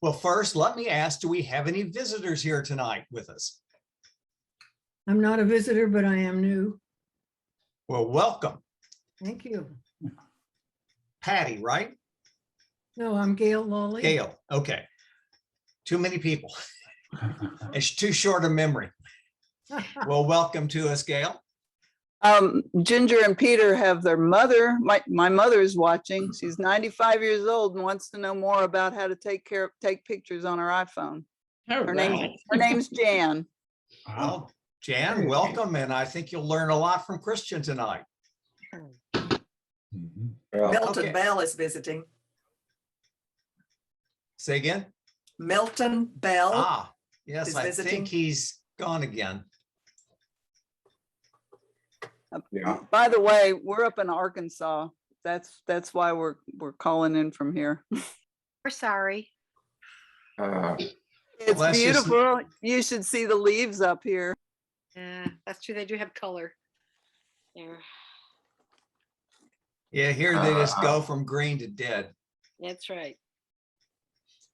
Well, first, let me ask, do we have any visitors here tonight with us? I'm not a visitor, but I am new. Well, welcome. Thank you. Patty, right? No, I'm Gail Lawley. Gail, okay. Too many people. It's too short a memory. Well, welcome to us, Gail. Ginger and Peter have their mother. My mother's watching. She's 95 years old and wants to know more about how to take pictures on her iPhone. Her name's Jan. Well, Jan, welcome, and I think you'll learn a lot from Christian tonight. Milton Okay. Bell is visiting. Say again? Milton Bell. Ah, yes, is I visiting. think he's gone again. Yeah. By the way, we're up in Arkansas. That's why we're calling in from here. We're sorry. It's that's just- beautiful. You should see the leaves up here. Yeah, that's true. They do have color. There. Yeah, here they just go from green to dead. That's right.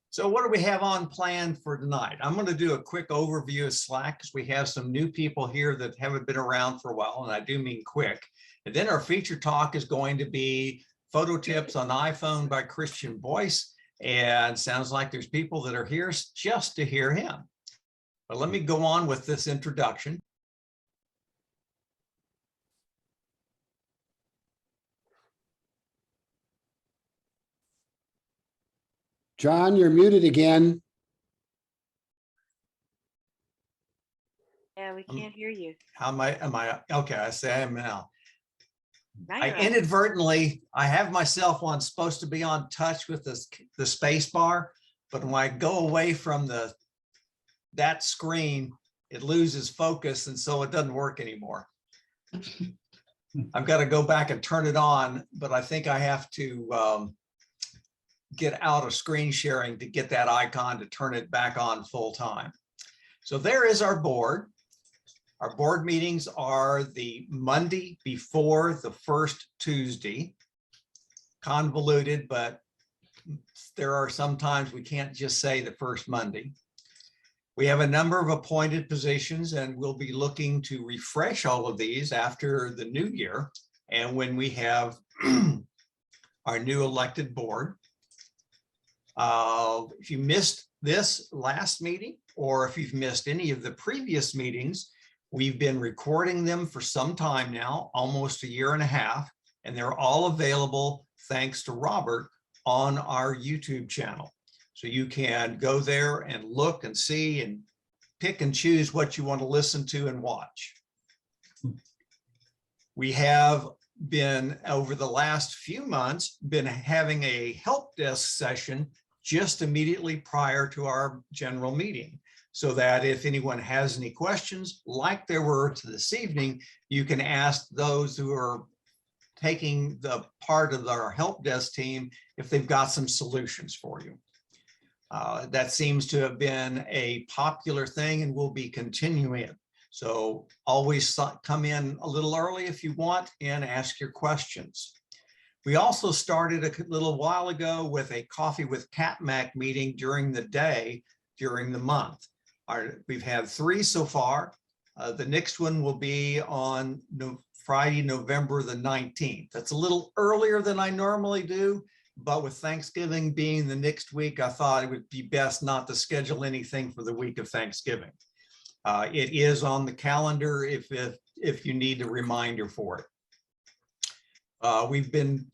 So what do we have on plan for tonight? I'm going to do a quick overview of Slack because we have some new people here that haven't been around for a while, and I do mean quick. And then our feature talk is going to be photo tips on iPhone by Christian Boyce. And sounds like there's people that are here just to hear him. But let me go on with this introduction. John, you're muted again. Yeah, we can't hear you. How am I? Okay, I say I am now. Now I you're on. inadvertently, I have myself on supposed to be on touch with the space bar, but when I go away from that screen, it loses focus, and so it doesn't work anymore. I've got to go back and turn it on, but I think I have to get out of screen sharing to get that icon to turn it back on full time. So there is our board. Our board meetings are the Monday before the first Tuesday. Convoluted, but there are some times we can't just say the first Monday. We have a number of appointed positions, and we'll be looking to refresh all of these after the new year and when we have our new elected board. If you missed this last meeting, or if you've missed any of the previous meetings, we've been recording them for some time now, almost a year and a half, and they're all available, thanks to Robert, on our YouTube channel. So you can go there and look and see and pick and choose what you want to listen to and watch. We have been, over the last few months, been having a help desk session just immediately prior to our general meeting, so that if anyone has any questions, like there were to this evening, you can ask those who are taking the part of our help desk team if they've got some solutions for you. That seems to have been a popular thing and will be continuing. So always come in a little early if you want and ask your questions. We also started a little while ago with a coffee with CapMac meeting during the day, during the month. We've had 3 so far. The next one will be on Friday, November the 19th. That's a little earlier than I normally do, but with Thanksgiving being the next week, I thought it would be best not to schedule anything for the week of Thanksgiving. It is on the calendar if you need a reminder for it. We've been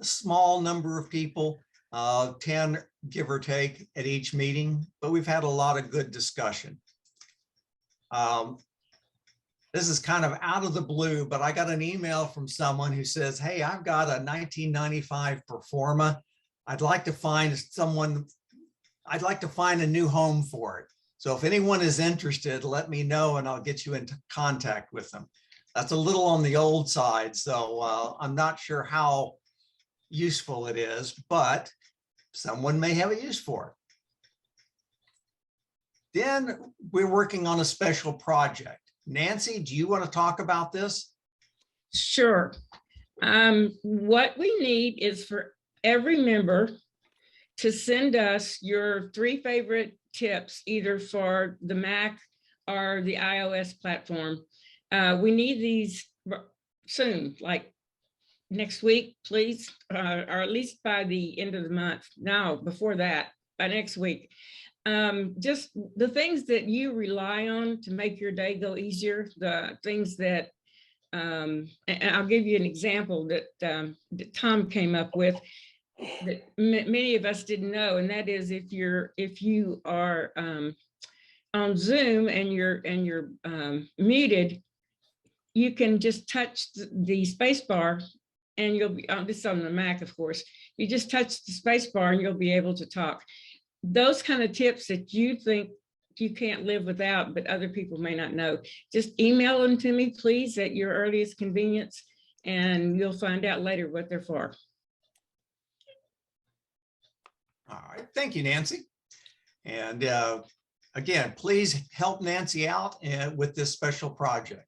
a small number of people, 10 give or take at each meeting, but we've had a lot of good discussion. This is kind of out of the blue, but I got an email from someone who says, hey, I've got a 1995 Performa. I'd like to find a new home for it. So if anyone is interested, let me know and I'll get you into contact with them. That's a little on the old side, so I'm not sure how useful it is, but someone may have a use for it. Then we're working on a special project. Nancy, do you want to talk about this? Sure. What we need is for every member to send us your 3 favorite tips, either for the Mac or the iOS platform. We need these soon, like next week, please, or at least by the end of the month. No, before that, by next week. Just the things that you rely on to make your day go easier, the things that, and I'll give you an example that, that Tom came up with that many of us didn't know, and that is if you are on Zoom and you're muted, you can just touch the space bar and you'll be, this is on the Mac, of course, you just touch the space bar and you'll be able to talk. Those kind of tips that you think you can't live without, but other people may not know, just email them to me, please, at your earliest convenience, and you'll find out later what they're for. All right, thank you, Nancy. And again, please help Nancy out with this special project.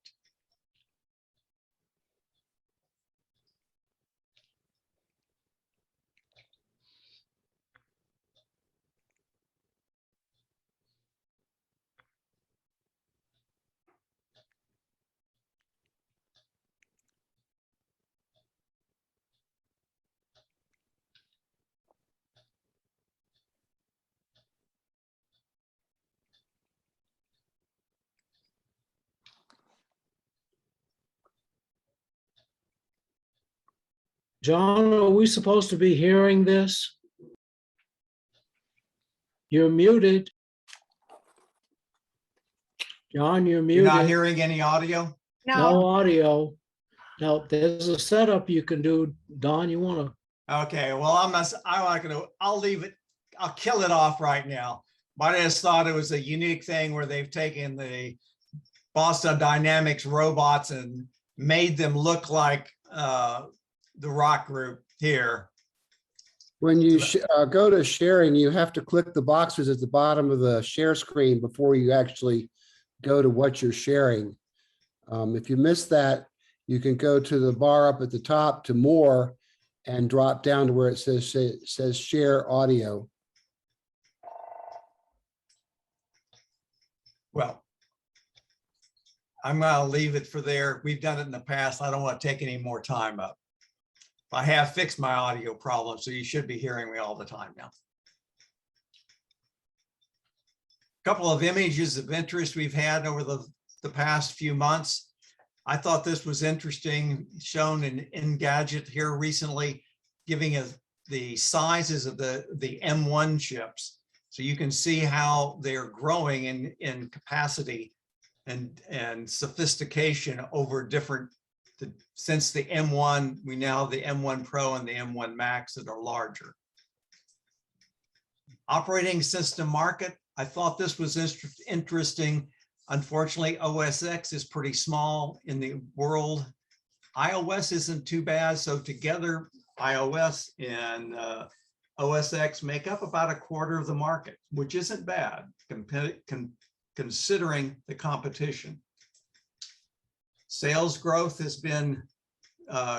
John, are we supposed to be hearing this? You're muted. John, you're You're not muted. hearing any audio? No No, audio. No, there's a setup you can do. Don, you want to? Okay, well, I'll leave it, I'll kill it off right now. But I just thought it was a unique thing where they've taken the Boston Dynamics robots and made them look like the rock group here. When you go to sharing, you have to click the boxes at the bottom of the share screen before you actually go to what you're sharing. If you miss that, you can go to the bar up at the top to more and drop down to where it says share audio. Well, I'm gonna leave it for there. We've done it in the past. I don't want to take any more time up. I have fixed my audio problem, so you should be hearing me all the time now. Couple of images of interest we've had over the past few months. I thought this was interesting, shown in Engadget here recently, giving us the sizes of the M1 chips. So you can see how they're growing in capacity and sophistication over different, since the M1, we now have the M1 Pro and the M1 Max that are larger. Operating system market, I thought this was interesting. Unfortunately, OS X is pretty small in the world. iOS isn't too bad. So together, iOS and OS X make up about a quarter of the market, which isn't bad considering the competition. Sales growth has been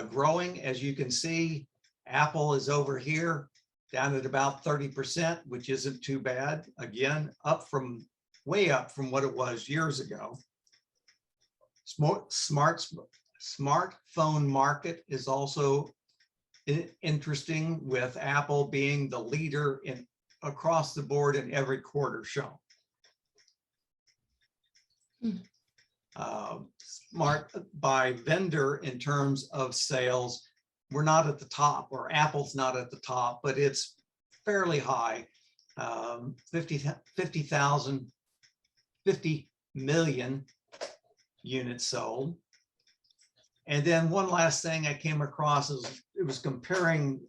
growing. As you can see, Apple is over here down at about 30%, which isn't too bad. Again, way up from what it was years ago. Smartphone market is also interesting, with Apple being the leader across the board in every quarter shown. Smart by vendor in terms of sales, we're not at the top, or Apple's not at the top, but it's fairly high. 50 million units sold. And then one last thing I came across is it was comparing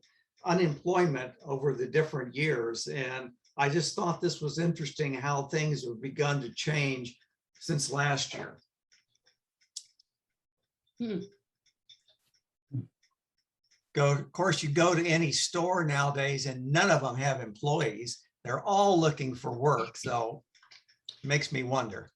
unemployment over the different years. And I just thought this was interesting how things have begun to change since last year. Of course, you go to any store nowadays and none of them have employees. They're all looking for work. So it makes me wonder.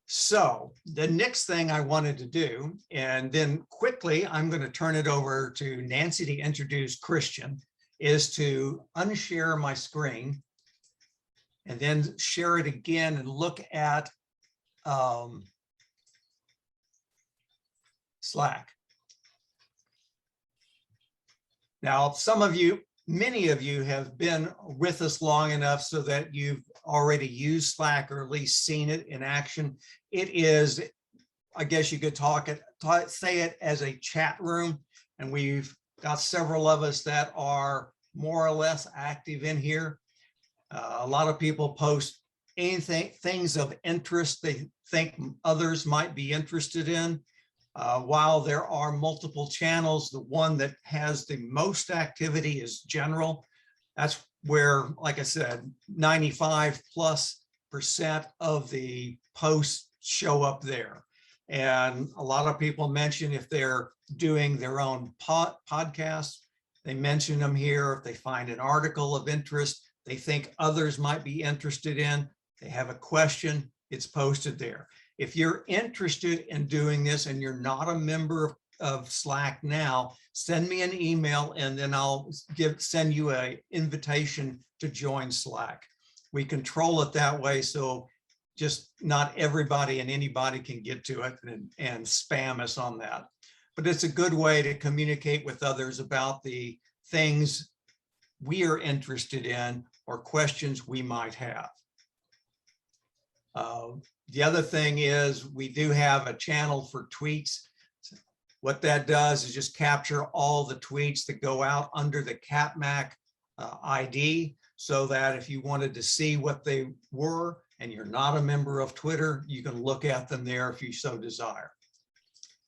So the next thing I wanted to do, and then quickly, I'm going to turn it over to Nancy to introduce Christian. is to unshare my screen and then share it again and look at Slack. Now, some of you, many of you have been with us long enough so that you've already used Slack or at least seen it in action. It is, I guess you could say it as a chat room, and we've got several of us that are more or less active in here. A lot of people post things of interest they think others might be interested in. While there are multiple channels, the one that has the most activity is general. That's where, like I said, 95+% of the posts show up there. And a lot of people mention if they're doing their own podcasts, they mention them here. If they find an article of interest they think others might be interested in, they have a question, it's posted there. If you're interested in doing this and you're not a member of Slack now, send me an email and then I'll send you an invitation to join Slack. We control it that way, so just not everybody and anybody can get to it and spam us on that. But it's a good way to communicate with others about the things we are interested in or questions we might have. The other thing is we do have a channel for tweets. What that does is just capture all the tweets that go out under the CapMac ID, so that if you wanted to see what they were and you're not a member of Twitter, you can look at them there if you so desire.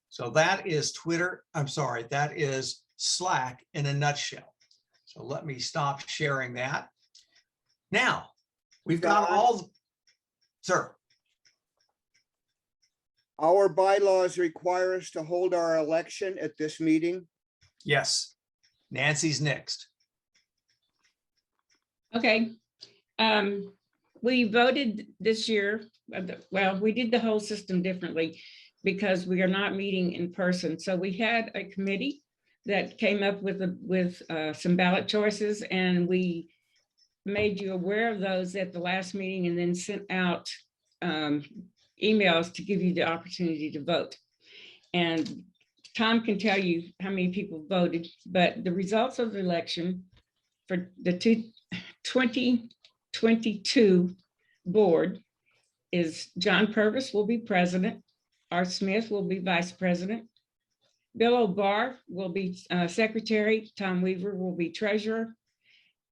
So that is that is Slack in a nutshell. So let me stop sharing that. Now, we've got sir. Our bylaws require us to hold our election at this meeting. Yes, Nancy's next. Okay. We voted this year, well, we did the whole system differently because we are not meeting in person. So we had a committee that came up with some ballot choices, and we made you aware of those at the last meeting and then sent out emails to give you the opportunity to vote. And Tom can tell you how many people voted, but the results of the election for the 2022 board is John Purvis will be president, Art Smith will be vice president, Bill O'Barr will be secretary, Tom Weaver will be treasurer,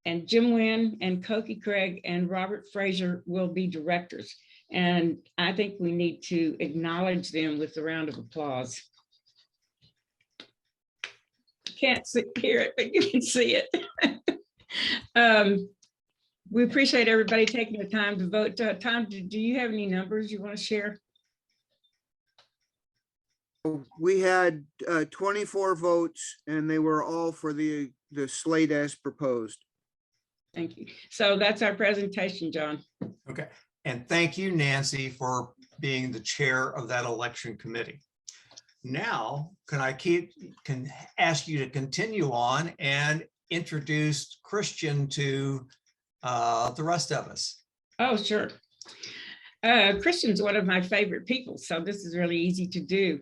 and Jim Wynn and Koki Craig and Robert Fraser will be directors. And I think we need to acknowledge them with a round of applause. Can't hear it, but you can see it. We appreciate everybody taking the time to vote. Tom, do you have any numbers you want to share? We had 24 votes and they were all for the slate as proposed. Thank you. So that's our presentation, John. Okay. And thank you, Nancy, for being the chair of that election committee. Now, can ask you to continue on and introduce Christian to the rest of us? Oh, sure. Christian's one of my favorite people, so this is really easy to do.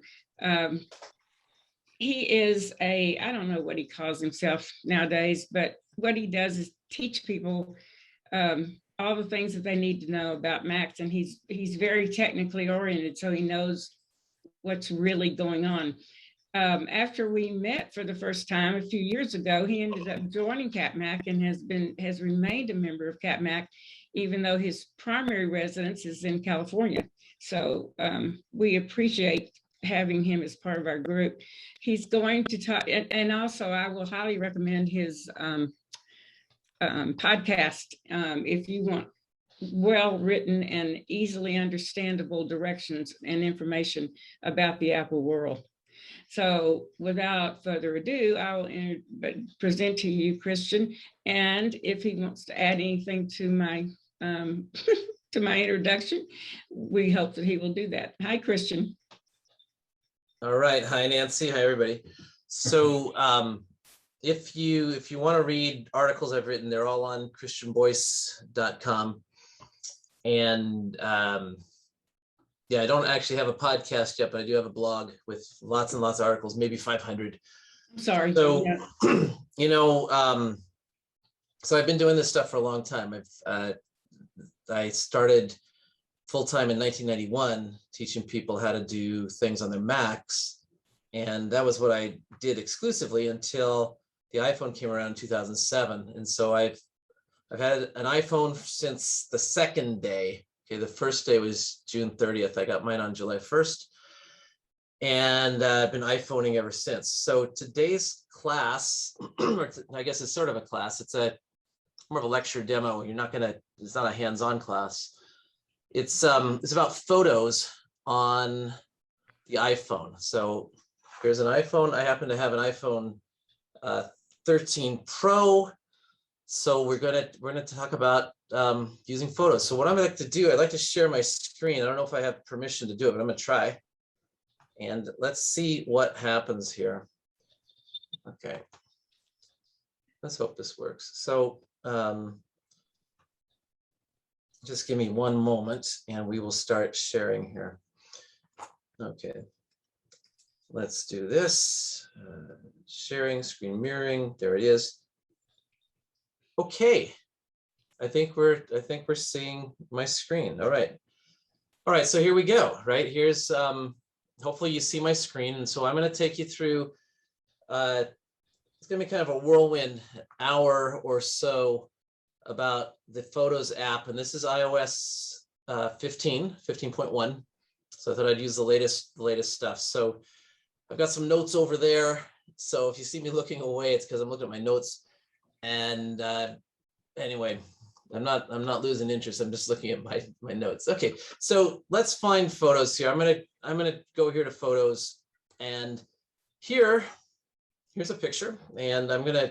He is I don't know what he calls himself nowadays, but what he does is teach people all the things that they need to know about Macs, and he's very technically oriented, so he knows what's really going on. After we met for the first time a few years ago, he ended up joining CapMac and has remained a member of CapMac, even though his primary residence is in California. So we appreciate having him as part of our group. He's going to talk, and also I will highly recommend his podcast if you want well-written and easily understandable directions and information about the Apple world. So without further ado, I will present to you Christian, and if he wants to add anything to my to my introduction, we hope that he will do that. Hi, Christian. All right. Hi, Nancy. Hi, everybody. So if you want to read articles I've written, they're all on christianboyce.com. And yeah, I don't actually have a podcast yet, but I do have a blog with lots and lots of articles, maybe 500. I'm sorry. So, Yeah. you know, so I've been doing this stuff for a long time. I started full-time in 1991, teaching people how to do things on their Macs. And that was what I did exclusively until the iPhone came around in 2007. And so I've had an iPhone since the second day. Okay, the first day was June 30th. I got mine on July 1st. And I've been iPhoning ever since. So today's class, or I guess it's sort of a class, it's more of a lecture demo. It's not a hands-on class. It's about photos on the iPhone. So here's an iPhone. I happen to have an iPhone 13 Pro. So we're gonna talk about using photos. So what I'm like to do, I'd like to share my screen. I don't know if I have permission to do it, but I'm gonna try. And let's see what happens here. Okay. Let's hope this works. So just give me one moment and we will start sharing here. Okay. Let's do this. Sharing, screen mirroring. There it is. Okay. I think we're seeing my screen. All right. All right. So here we go. Right. Here's hopefully you see my screen. And so I'm going to take you through it's going to be kind of a whirlwind hour or so about the Photos app. And this is iOS 15.1. So I thought I'd use the latest stuff. So I've got some notes over there. So if you see me looking away, it's because I'm looking at my notes. And anyway, I'm not losing interest. I'm just looking at my notes. Okay, so let's find photos here. I'm gonna go here to photos, and here's a picture, and I'm gonna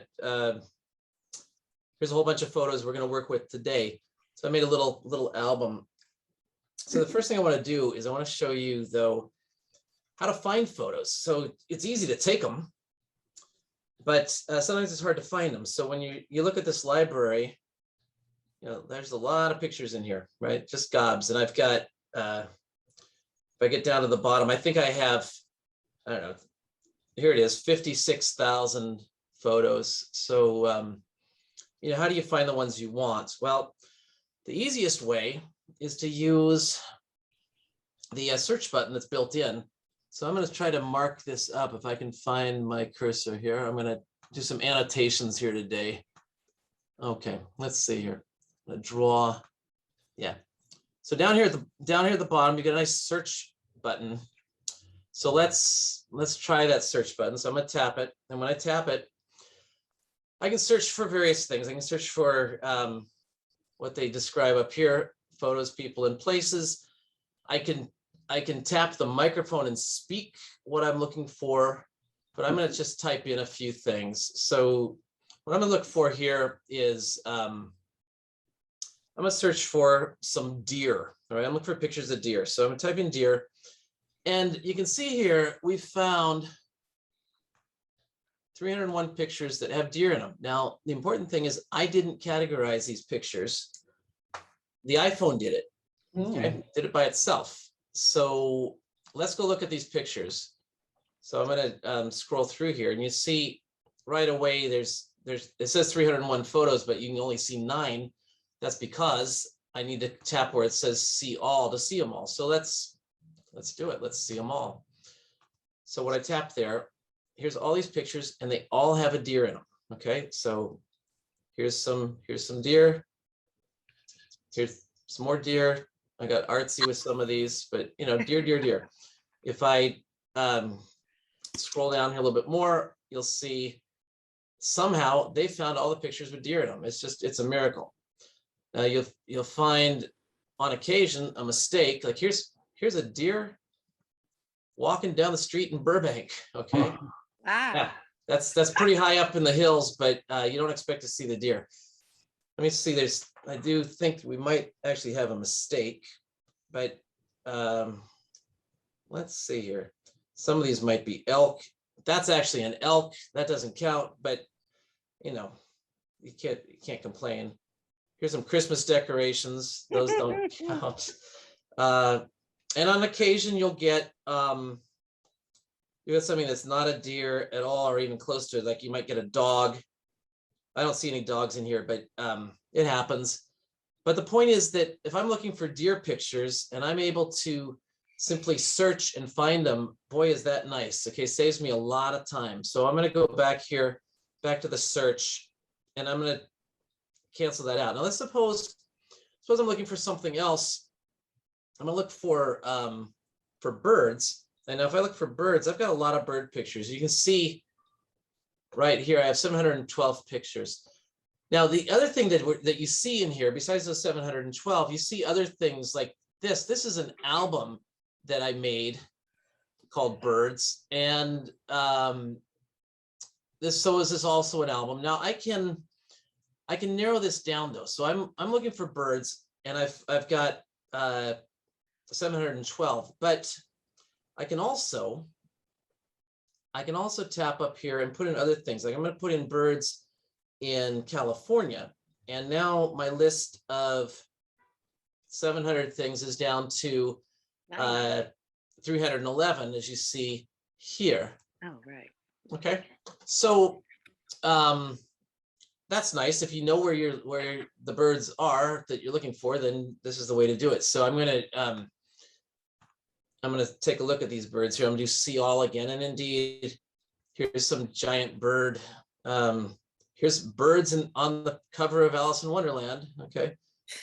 here's a whole bunch of photos we're gonna work with today. So I made a little album. So the first thing I want to do is I want to show you though how to find photos. So it's easy to take them, but sometimes it's hard to find them. So when you look at this library, you know, there's a lot of pictures in here, right? Just gobs. And I've got, if I get down to the bottom, I think I have, I don't know, here it is, 56,000 photos. So, you know, how do you find the ones you want? Well, the easiest way is to use the search button that's built in. So I'm going to try to mark this up. If I can find my cursor here, I'm going to do some annotations here today. Okay, let's see here. I'm going to draw. Yeah. So down here at the bottom, you get a nice search button. So let's try that search button. So I'm going to tap it, and when I tap it, I can search for various things. I can search for what they describe up here: photos, people, and places. I can tap the microphone and speak what I'm looking for, but I'm going to just type in a few things. So what I'm going to look for here is I'm going to search for some deer. All right, I'm looking for pictures of deer. So I'm going to type in deer, and you can see here we found 301 pictures that have deer in them. Now, the important thing is I didn't categorize these pictures. The iPhone did it. Okay, did it by itself. So let's go look at these pictures. So I'm going to scroll through here, and you see right away it says 301 photos, but you can only see 9. That's because I need to tap where it says see all to see them all. So let's do it. Let's see them all. So when I tap there, here's all these pictures, and they all have a deer in them. Okay, so here's some deer. Here's some more deer. I got artsy with some of these, but you know, deer. If I scroll down here a little bit more, you'll see somehow they found all the pictures with deer in them. It's a miracle. You'll find on occasion a mistake. Like here's a deer walking down the street in Burbank. Okay, yeah, that's pretty high up in the hills, but you don't expect to see the deer. Let me see. I do think we might actually have a mistake, but let's see here. Some of these might be elk. That's actually an elk. That doesn't count, but you know, you can't complain. Here's some Christmas decorations. Those don't count. And on occasion you'll get something that's not a deer at all, or even close to it. Like you might get a dog. I don't see any dogs in here, but it happens. But the point is that if I'm looking for deer pictures and I'm able to simply search and find them, boy, is that nice. Okay, saves me a lot of time. So I'm going to go back here, back to the search, and I'm going to cancel that out. Now let's suppose I'm looking for something else. I'm going to look for birds. And if I look for birds, I've got a lot of bird pictures. You can see right here, I have 712 pictures. Now, the other thing that you see in here, besides those 712, you see other things like this. This is an album that I made called Birds. And this is also an album. Now I can narrow this down though. So I'm looking for birds, and I've got 712, but I can also tap up here and put in other things. Like I'm going to put in birds in California, and now my list of 700 things is down to 311, as you see here. Oh, right. Okay, so that's nice. If you know where the birds are that you're looking for, then this is the way to do it. So I'm gonna take a look at these birds here. I'm gonna do see all again, and indeed, here's some giant bird. Here's birds on the cover of Alice in Wonderland. Okay,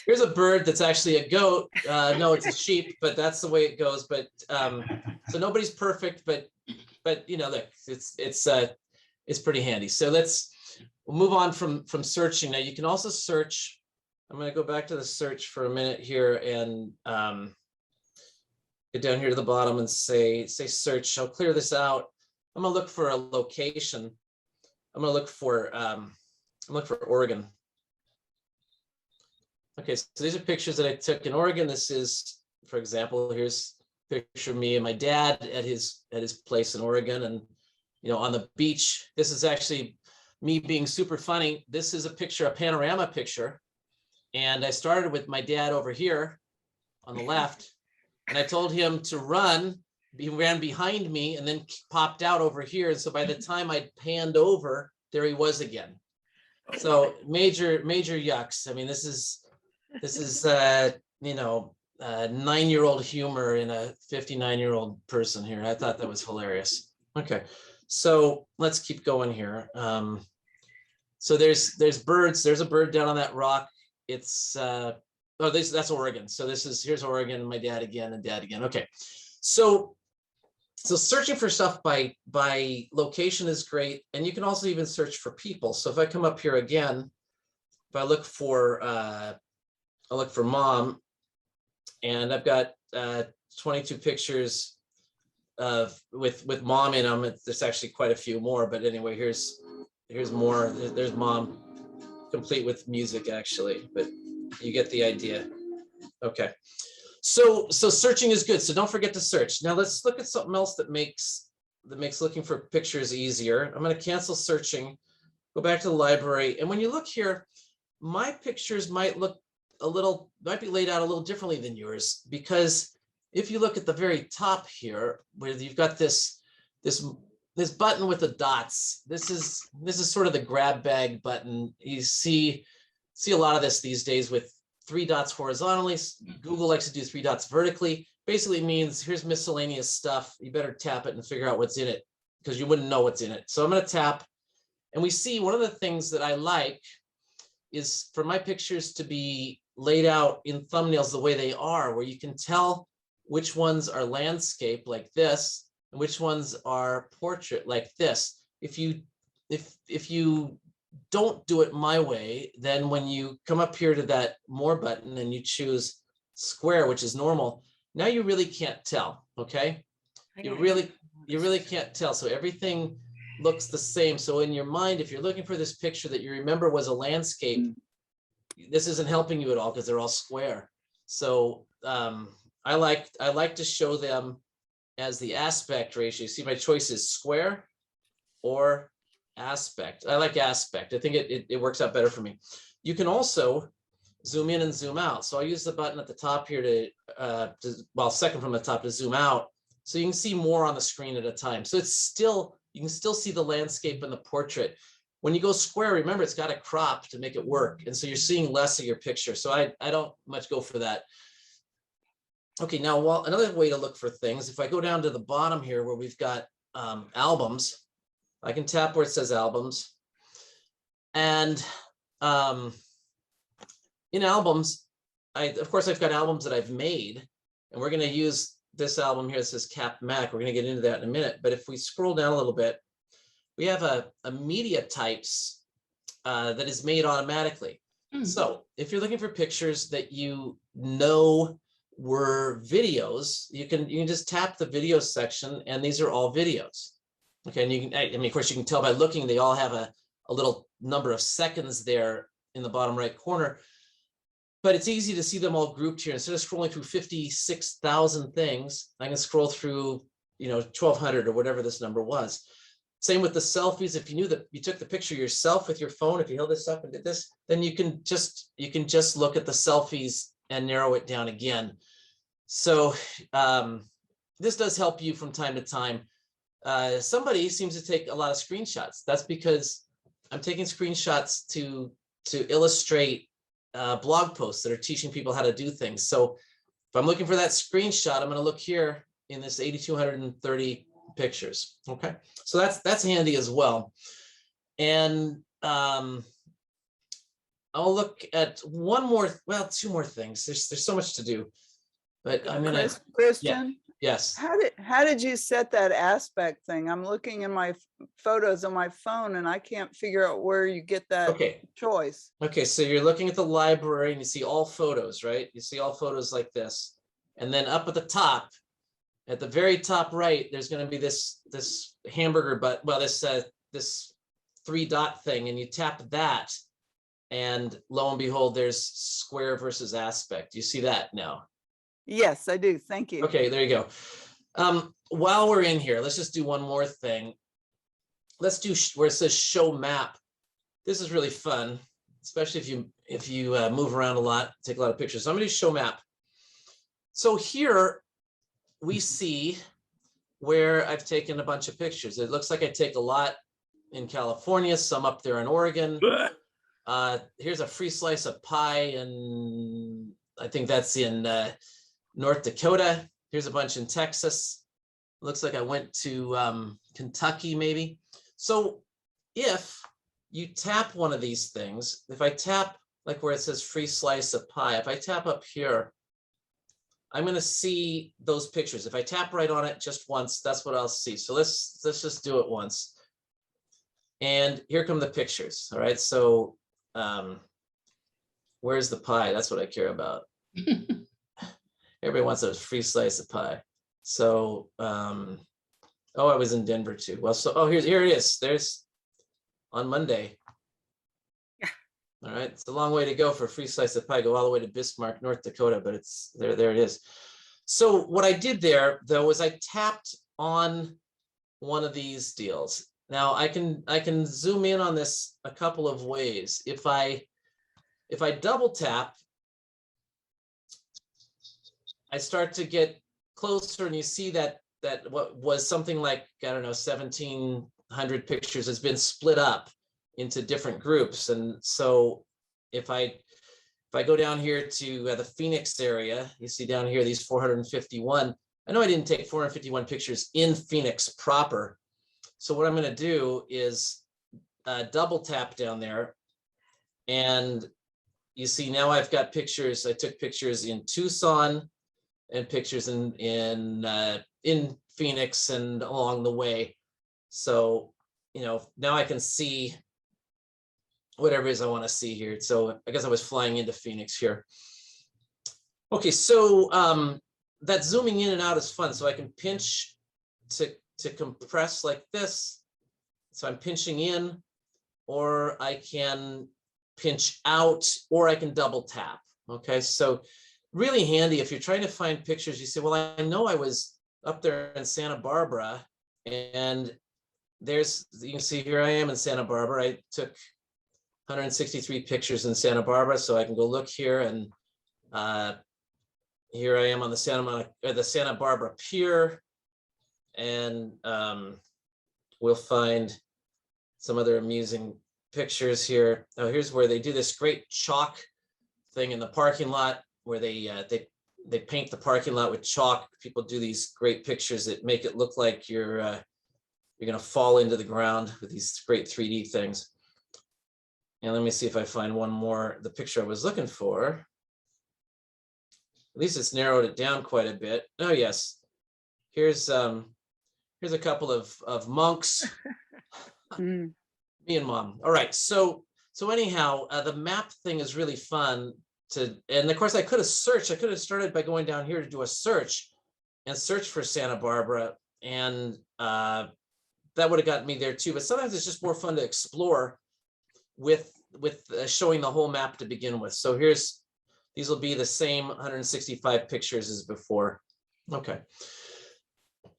here's a bird that's actually a goat. No, it's a sheep, but that's the way it goes. But so nobody's perfect, but you know, look, it's pretty handy. So we'll move on from searching. Now you can also search. I'm going to go back to the search for a minute here and get down here to the bottom and say search. I'll clear this out. I'm going to look for a location. I'm going to look for Oregon. Okay, so these are pictures that I took in Oregon. This is, for example, here's a picture of me and my dad at his place in Oregon, and on the beach. This is actually me being super funny. This is a panorama picture, and I started with my dad over here on the left, and I told him to run. He ran behind me and then popped out over here. And so by the time I panned over, there he was again. So major yucks. I mean, this is 9-year-old humor in a 59-year-old person here. I thought that was hilarious. Okay, so let's keep going here. So there's birds. There's a bird down on that rock. It's that's Oregon. So here's Oregon, and my dad again, and dad again. Okay, so searching for stuff by location is great, and you can also even search for people. So if I come up here again, if I look for mom, and I've got 22 pictures with mom in them. There's actually quite a few more, but anyway, here's more. There's mom, complete with music actually, but you get the idea. Okay, so searching is good. So don't forget to search. Now let's look at something else that makes looking for pictures easier. I'm going to cancel searching, go back to the library, and when you look here, my pictures might be laid out a little differently than yours, because if you look at the very top here, where you've got this button with the dots, this is sort of the grab bag button. You see a lot of this these days with 3 dots horizontally. Google likes to do 3 dots vertically. Basically means here's miscellaneous stuff. You better tap it and figure out what's in it, because you wouldn't know what's in it. So I'm going to tap, and we see one of the things that I like is for my pictures to be laid out in thumbnails the way they are, where you can tell which ones are landscape like this and which ones are portrait like this. If you don't do it my way, then when you come up here to that more button and you choose square, which is normal, now you really can't tell. Okay, you really can't tell. So everything looks the same. So in your mind, if you're looking for this picture that you remember was a landscape, this isn't helping you at all because they're all square. So I like to show them as the aspect ratio. See, my choice is square or aspect. I like aspect. I think it works out better for me. You can also zoom in and zoom out. So I'll use the button at the top here well, second from the top to zoom out. So you can see more on the screen at a time. So it's still, you can still see the landscape and the portrait. When you go square, remember it's got a crop to make it work. And so you're seeing less of your picture. So I don't much go for that. Okay, now another way to look for things, if I go down to the bottom here where we've got albums, I can tap where it says albums. And in albums, of course, I've got albums that I've made, and we're going to use this album here that says CapMac. We're going to get into that in a minute. But if we scroll down a little bit, we have a media types that is made automatically. So if you're looking for pictures that you know were videos, you can just tap the video section, and these are all videos. Okay, and you can, I mean, of course, you can tell by looking, they all have a little number of seconds there in the bottom right corner. But it's easy to see them all grouped here. Instead of scrolling through 56,000 things, I can scroll through, 1,200 or whatever this number was. Same with the selfies. If you knew that you took the picture yourself with your phone, if you held this up and did this, then you can just look at the selfies and narrow it down again. So this does help you from time to time. Somebody seems to take a lot of screenshots. That's because I'm taking screenshots to illustrate blog posts that are teaching people how to do things. So if I'm looking for that screenshot, I'm going to look here in this 8,230 pictures. Okay, so that's handy as well. And I'll look at two more things. There's so much to do, but I'm gonna. Christian, Yes. how did you set that aspect thing? I'm looking in my photos on my phone and I can't figure out where you get that choice. Okay, so you're looking at the library and you see all photos, right? You see all photos like this. And then up at the top, at the very top right, there's going to be this hamburger button, well, this 3-dot thing, and you tap that, and lo and behold, there's square versus aspect. You see that now? Yes, I do. Thank you. Okay, there you go. While we're in here, let's just do one more thing. Let's do where it says show map. This is really fun, especially if you move around a lot, take a lot of pictures. So I'm going to do show map. So here we see where I've taken a bunch of pictures. It looks like I take a lot in California, some up there in Oregon. Here's a free slice of pie, and I think that's in North Dakota. Here's a bunch in Texas. Looks like I went to Kentucky maybe. So if you tap one of these things, if I tap like where it says free slice of pie, if I tap up here, I'm going to see those pictures. If I tap right on it just once, that's what I'll see. So let's just do it once. And here come the pictures. All right. So where's the pie? That's what I care about. Everybody wants a free slice of pie. So, oh, I was in Denver too. Well, so, here it is. There's on Monday. Yeah. All right. It's a long way to go for a free slice of pie. Go all the way to Bismarck, North Dakota, but it's there it is. So what I did there though, was I tapped on one of these deals. Now I can zoom in on this a couple of ways. If I double tap, I start to get closer, and you see that what was something like, I don't know, 1,700 pictures has been split up into different groups. And so if I go down here to the Phoenix area, you see down here these 451. I know I didn't take 451 pictures in Phoenix proper. So what I'm going to do is double tap down there, and you see now I've got pictures. I took pictures in Tucson and pictures in Phoenix and along the way. So, now I can see whatever it is I want to see here. So I guess I was flying into Phoenix here. Okay, so that zooming in and out is fun. So I can pinch to compress like this. So I'm pinching in, or I can pinch out, or I can double tap. Okay, so really handy if you're trying to find pictures. You say, well, I know I was up there in Santa Barbara, and you can see here I am in Santa Barbara. I took 163 pictures in Santa Barbara, so I can go look here, and here I am on the Santa Barbara Pier, and we'll find some other amusing pictures here. Oh, here's where they do this great chalk thing in the parking lot, where they paint the parking lot with chalk. People do these great pictures that make it look like you're gonna fall into the ground with these great 3D things. And let me see if I find one more, the picture I was looking for. At least it's narrowed it down quite a bit. Oh yes, here's a couple of monks. Mm. Me and Mom. All right, so anyhow, the map thing is really fun and of course I could have started by going down here to do a search and search for Santa Barbara, and that would have gotten me there too. But sometimes it's just more fun to explore with showing the whole map to begin with. So these will be the same 165 pictures as before. Okay.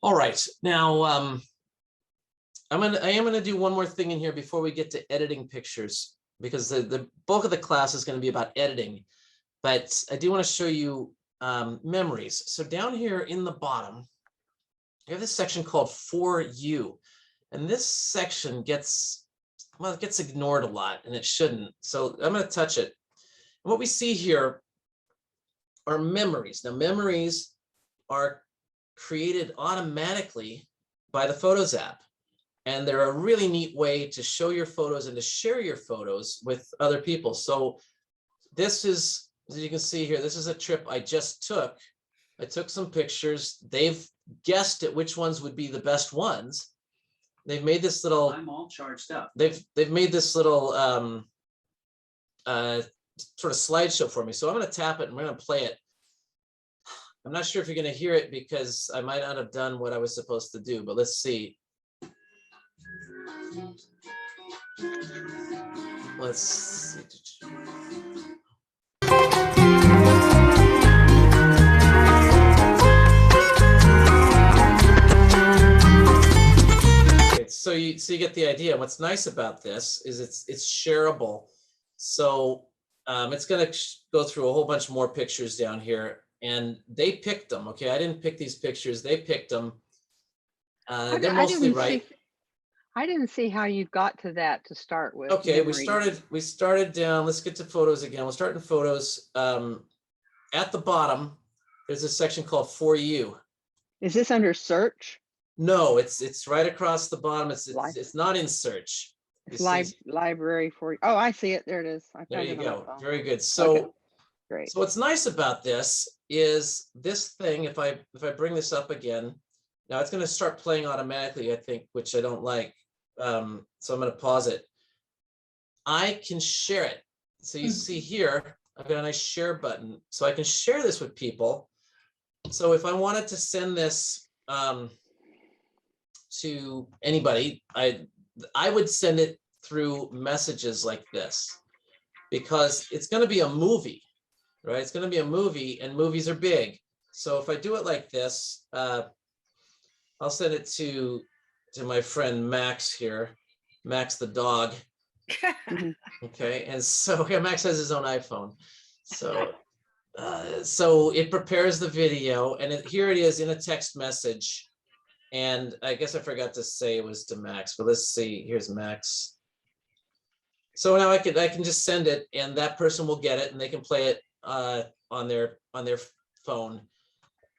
All right, now I am gonna do one more thing in here before we get to editing pictures, because the bulk of the class is going to be about editing, but I do want to show you memories. So down here in the bottom, you have this section called For You, and this section gets ignored a lot, and it shouldn't. So I'm going to touch it. And what we see here are memories. Now, memories are created automatically by the Photos app. And they're a really neat way to show your photos and to share your photos with other people. So this is, as you can see here, this is a trip I just took. I took some pictures. They've guessed at which ones would be the best ones. They've made this little, I'm all charged up. They've made this little sort of slideshow for me. So I'm going to tap it and we're going to play it. I'm not sure if you're going to hear it because I might not have done what I was supposed to do, but let's see. Let's see. Okay, so you get the idea. What's nice about this is it's shareable. So it's going to go through a whole bunch more pictures down here, and they picked them. Okay, I didn't pick these pictures. They picked them. They're mostly right. I didn't see how you got to that to start with. Okay, memories. we started down. Let's get to photos again. We'll start in photos. At the bottom, there's a section called For You. Is this under search? No, it's right across the bottom. It's not in search. It's library for you. Oh, I see it. There it is. I There found you it on my go. phone. Very good. So, Okay, great. so what's nice about this is this thing. If I bring this up again, now it's going to start playing automatically, I think, which I don't like. So I'm going to pause it. I can share it. So you see here, I've got a nice share button. So I can share this with people. So if I wanted to send this to anybody, I would send it through messages like this, because it's going to be a movie, right? It's going to be a movie, and movies are big. So if I do it like this, I'll send it to my friend Max here, Max the dog. Okay, and so yeah, Max has his own iPhone. So so it prepares the video, and here it is in a text message. And I guess I forgot to say it was to Max, but let's see. Here's Max. So now I can just send it, and that person will get it, and they can play it on their phone.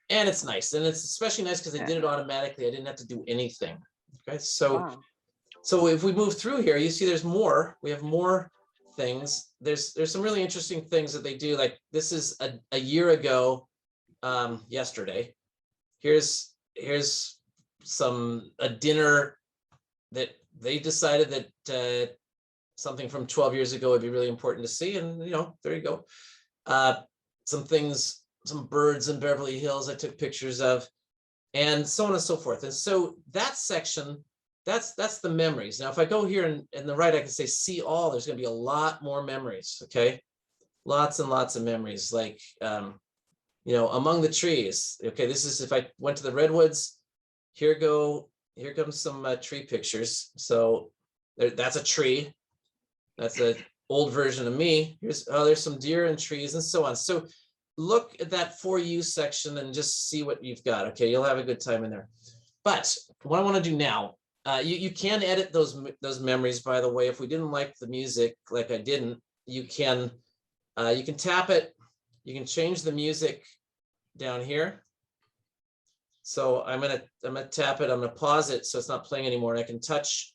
And it's nice, and it's especially nice because they did it automatically. I didn't have to do anything. Okay, so Wow. So if we move through here, you see there's more. We have more things. There's some really interesting things that they do. Like this is a year ago, yesterday. Here's a dinner that they decided that something from 12 years ago would be really important to see, and there you go. Some things, some birds in Beverly Hills I took pictures of, and so on and so forth. And so that section, that's the memories. Now, if I go here in the right, I can say see all. There's going to be a lot more memories. Okay, lots and lots of memories. Like among the trees. Okay, this is if I went to the redwoods. Here go here comes some tree pictures. So that's a tree. That's an old version of me. There's some deer and trees and so on. So look at that For You section and just see what you've got. Okay, you'll have a good time in there. But what I want to do now, you can edit those memories, by the way. If we didn't like the music, like I didn't, you can tap it. You can change the music down here. So I'm gonna tap it. I'm gonna pause it so it's not playing anymore, and I can touch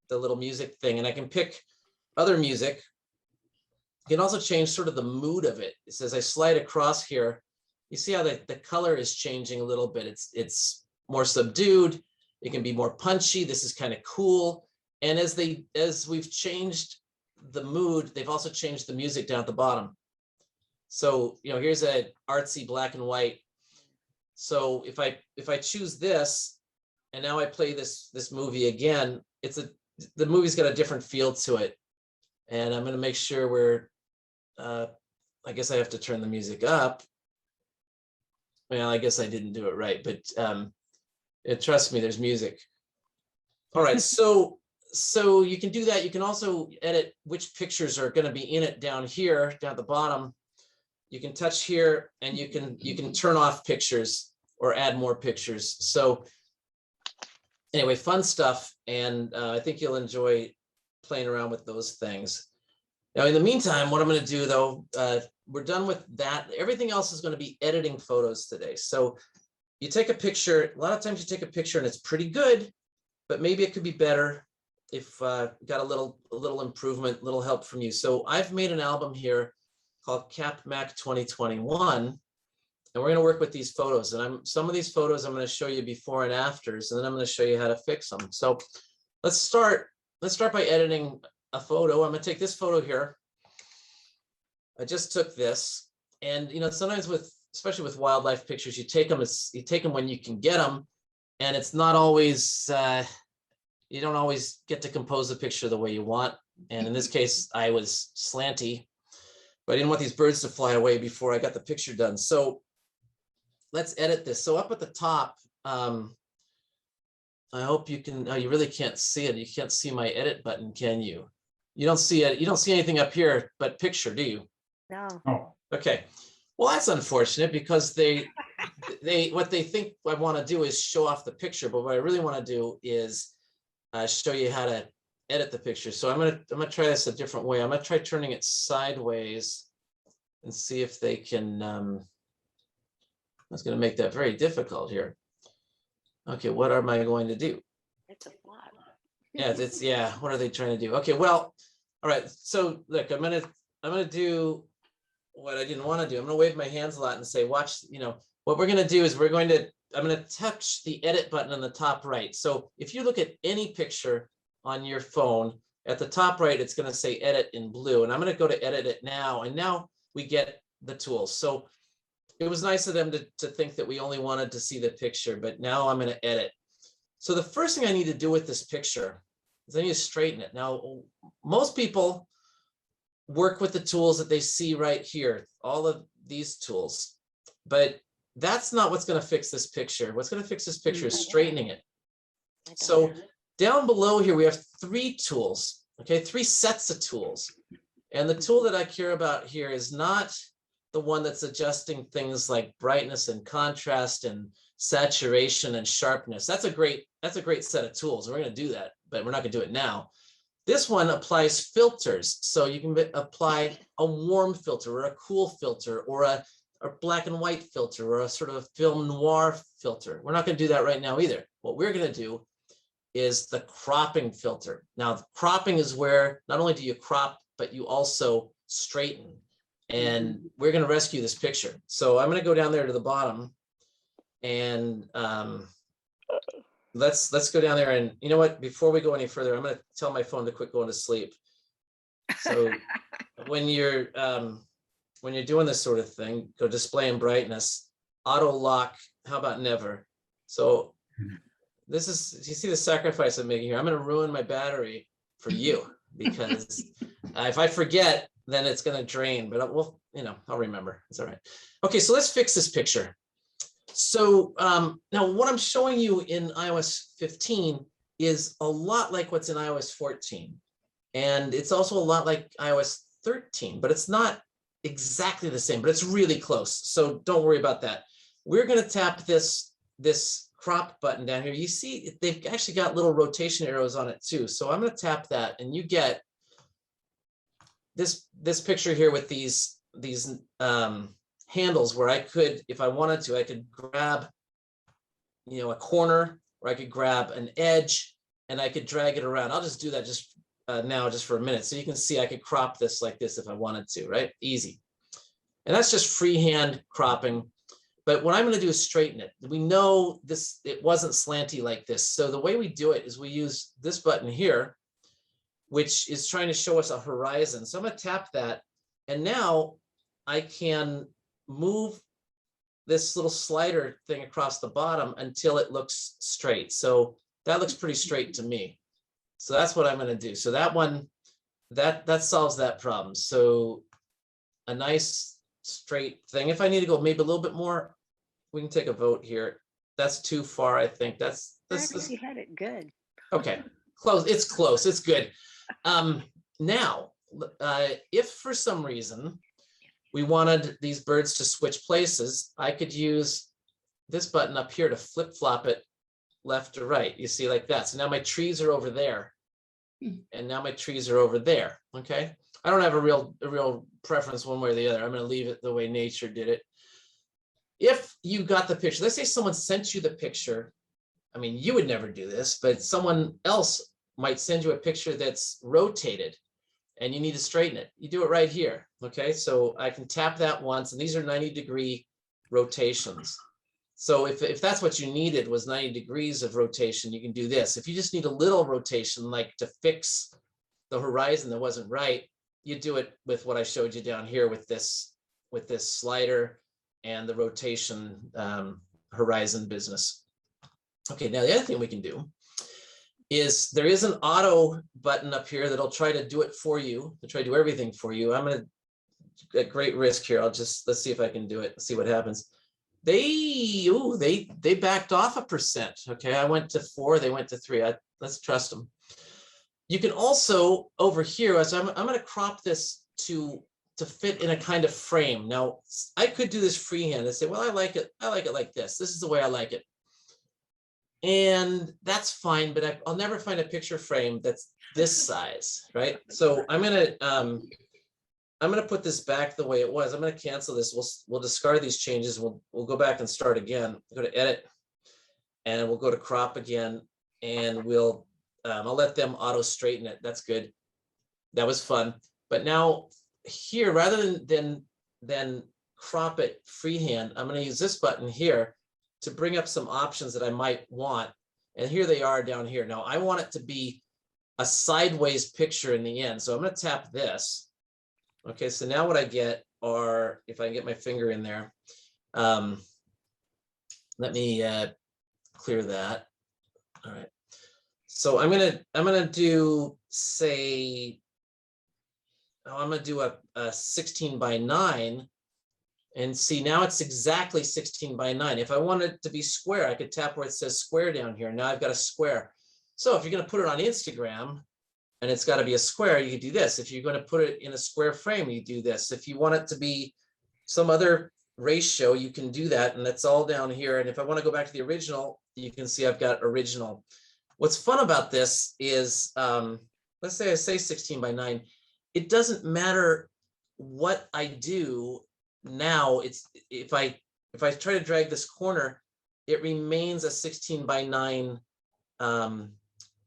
the little music thing, and I can pick other music. You can also change sort of the mood of it. It says I slide across here. You see how the color is changing a little bit. It's more subdued. It can be more punchy. This is kind of cool. And as we've changed the mood, they've also changed the music down at the bottom. So, here's a artsy black and white. So if I choose this, and now I play this movie again, the movie's got a different feel to it. And I'm going to make sure I guess I have to turn the music up. Well, I guess I didn't do it right, but trust me, there's music. All right, so you can do that. You can also edit which pictures are going to be in it down here, down at the bottom. You can touch here, and you can turn off pictures or add more pictures. So anyway, fun stuff, and I think you'll enjoy playing around with those things. Now, in the meantime, what I'm going to do, though, we're done with that. Everything else is going to be editing photos today. So you take a picture. A lot of times you take a picture and it's pretty good, but maybe it could be better if got a little improvement, little help from you. So I've made an album here called CapMac 2021, and we're going to work with these photos. And some of these photos I'm going to show you before and afters, and then I'm going to show you how to fix them. So let's start by editing a photo. I'm going to take this photo here. I just took this, and sometimes especially with wildlife pictures, you take them when you can get them, and it's not always you don't always get to compose the picture the way you want. And in this case, I was slanty, but I didn't want these birds to fly away before I got the picture done. So let's edit this. So up at the top, I hope you can, you really can't see it. You can't see my edit button, can you? You don't see it. You don't see anything up here but picture, do you? No. Oh, Okay. Well, that's unfortunate, because what they think I want to do is show off the picture, but what I really want to do is show you how to edit the picture. So I'm gonna try this a different way. I'm gonna try turning it sideways and see if they can. That's gonna make that very difficult here. Okay, what am I going to do? It's a flop. Yeah. What are they trying to do? Okay, well, all right. So look, I'm gonna do what I didn't want to do. I'm gonna wave my hands a lot and say, watch. What we're gonna do is I'm gonna touch the edit button on the top right. So if you look at any picture on your phone, at the top right, it's gonna say edit in blue, and I'm gonna go to edit it now, and now we get the tools. So it was nice of them to think that we only wanted to see the picture, but now I'm gonna edit. So the first thing I need to do with this picture is I need to straighten it. Now, most people work with the tools that they see right here, all of these tools, but that's not what's going to fix this picture. What's going to fix this picture is straightening it. So down below here, we have 3 tools, okay, 3 sets of tools. And the tool that I care about here is not the one that's adjusting things like brightness and contrast and saturation and sharpness. That's a great set of tools. We're going to do that, but we're not going to do it now. This one applies filters. So you can apply a warm filter or a cool filter or a black and white filter or a sort of film noir filter. We're not going to do that right now either. What we're going to do is the cropping filter. Now, cropping is where not only do you crop, but you also straighten. And we're going to rescue this picture. So I'm going to go down there to the bottom, and let's go down there. And you know what? Before we go any further, I'm going to tell my phone to quit going to sleep. So when you're doing this sort of thing, go display and brightness, auto lock. How about never? So this is, you see the sacrifice I'm making here. I'm going to ruin my battery for you, because if I forget, then it's going to drain, but I'll remember. It's all right. Okay, so let's fix this picture. So now what I'm showing you in iOS 15 is a lot like what's in iOS 14. And it's also a lot like iOS 13, but it's not exactly the same, but it's really close. So don't worry about that. We're going to tap this crop button down here. You see, they've actually got little rotation arrows on it too. So I'm going to tap that, and you get this picture here with these handles where I could, if I wanted to, I could grab, a corner, or I could grab an edge, and I could drag it around. I'll just do that now, just for a minute. So you can see I could crop this like this if I wanted to, right? Easy. And that's just freehand cropping. But what I'm going to do is straighten it. We know it wasn't slanty like this. So the way we do it is we use this button here, which is trying to show us a horizon. So I'm going to tap that. And now I can move this little slider thing across the bottom until it looks straight. So that looks pretty straight to me. So that's what I'm going to do. So that one, that solves that problem. So a nice straight thing. If I need to go maybe a little bit more, we can take a vote here. That's too far, I think. That's Actually, you had it good. okay. Close. It's close. It's good. Now, if for some reason we wanted these birds to switch places, I could use this button up here to flip-flop it left to right. You see, like that. So now my trees are over there, and now my trees are over there. Okay. I don't have a real preference one way or the other. I'm going to leave it the way nature did it. If you got the picture, let's say someone sent you the picture. I mean, you would never do this, but someone else might send you a picture that's rotated and you need to straighten it. You do it right here. Okay. So I can tap that once, and these are 90-degree rotations. So if that's what you needed was 90 degrees of rotation, you can do this. If you just need a little rotation, like to fix the horizon that wasn't right, you do it with what I showed you down here with this slider and the rotation horizon business. Okay, now the other thing we can do is there is an auto button up here that'll try to do it for you, to try to do everything for you. I'm going to, at great risk here, let's see if I can do it, see what happens. They backed off 1%. Okay, I went to 4, they went to 3. Let's trust them. You can also over here, so I'm going to crop this to fit in a kind of frame. Now I could do this freehand and say, well, I like it like this. This is the way I like it. And that's fine, but I'll never find a picture frame that's this size, right? So I'm gonna put this back the way it was. I'm gonna cancel this. We'll discard these changes. We'll go back and start again. Go to edit, and we'll go to crop again, and I'll let them auto straighten it. That's good. That was fun. But now here, rather than crop it freehand, I'm gonna use this button here to bring up some options that I might want. And here they are down here. Now I want it to be a sideways picture in the end. So I'm going to tap this. Okay, so now what I get are, if I can get my finger in there, let me clear that. All right. So I'm gonna do, say, I'm gonna do a 16 by 9. And see, now it's exactly 16 by 9. If I want it to be square, I could tap where it says square down here. Now I've got a square. So if you're going to put it on Instagram and it's got to be a square, you could do this. If you're going to put it in a square frame, you do this. If you want it to be some other ratio, you can do that. And that's all down here. And if I want to go back to the original, you can see I've got original. What's fun about this is, let's say I say 16 by 9. It doesn't matter what I do. Now it's, if I try to drag this corner, it remains a 16 by 9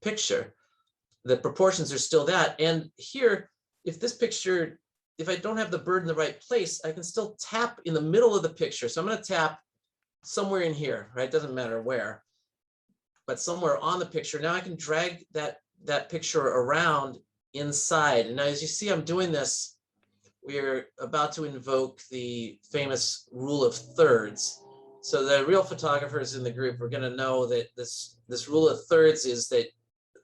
picture. The proportions are still that. And here, if I don't have the bird in the right place, I can still tap in the middle of the picture. So I'm going to tap somewhere in here, right? Doesn't matter where, but somewhere on the picture. Now I can drag that picture around inside. And now as you see, I'm doing this. We're about to invoke the famous rule of thirds. So the real photographers in the group are going to know that this rule of thirds is that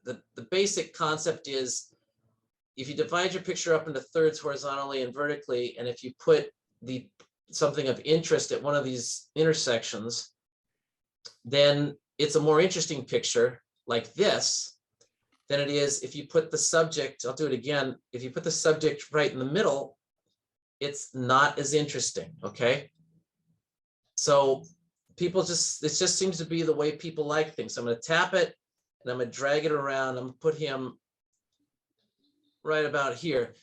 the basic concept is, if you divide your picture up into thirds horizontally and vertically, and if you put something of interest at one of these intersections, then it's a more interesting picture like this than it is if you put the subject, I'll do it again, if you put the subject right in the middle, it's not as interesting, okay? So people just, it just seems to be the way people like things. So I'm going to tap it and I'm going to drag it around. I'm going to put him right about here.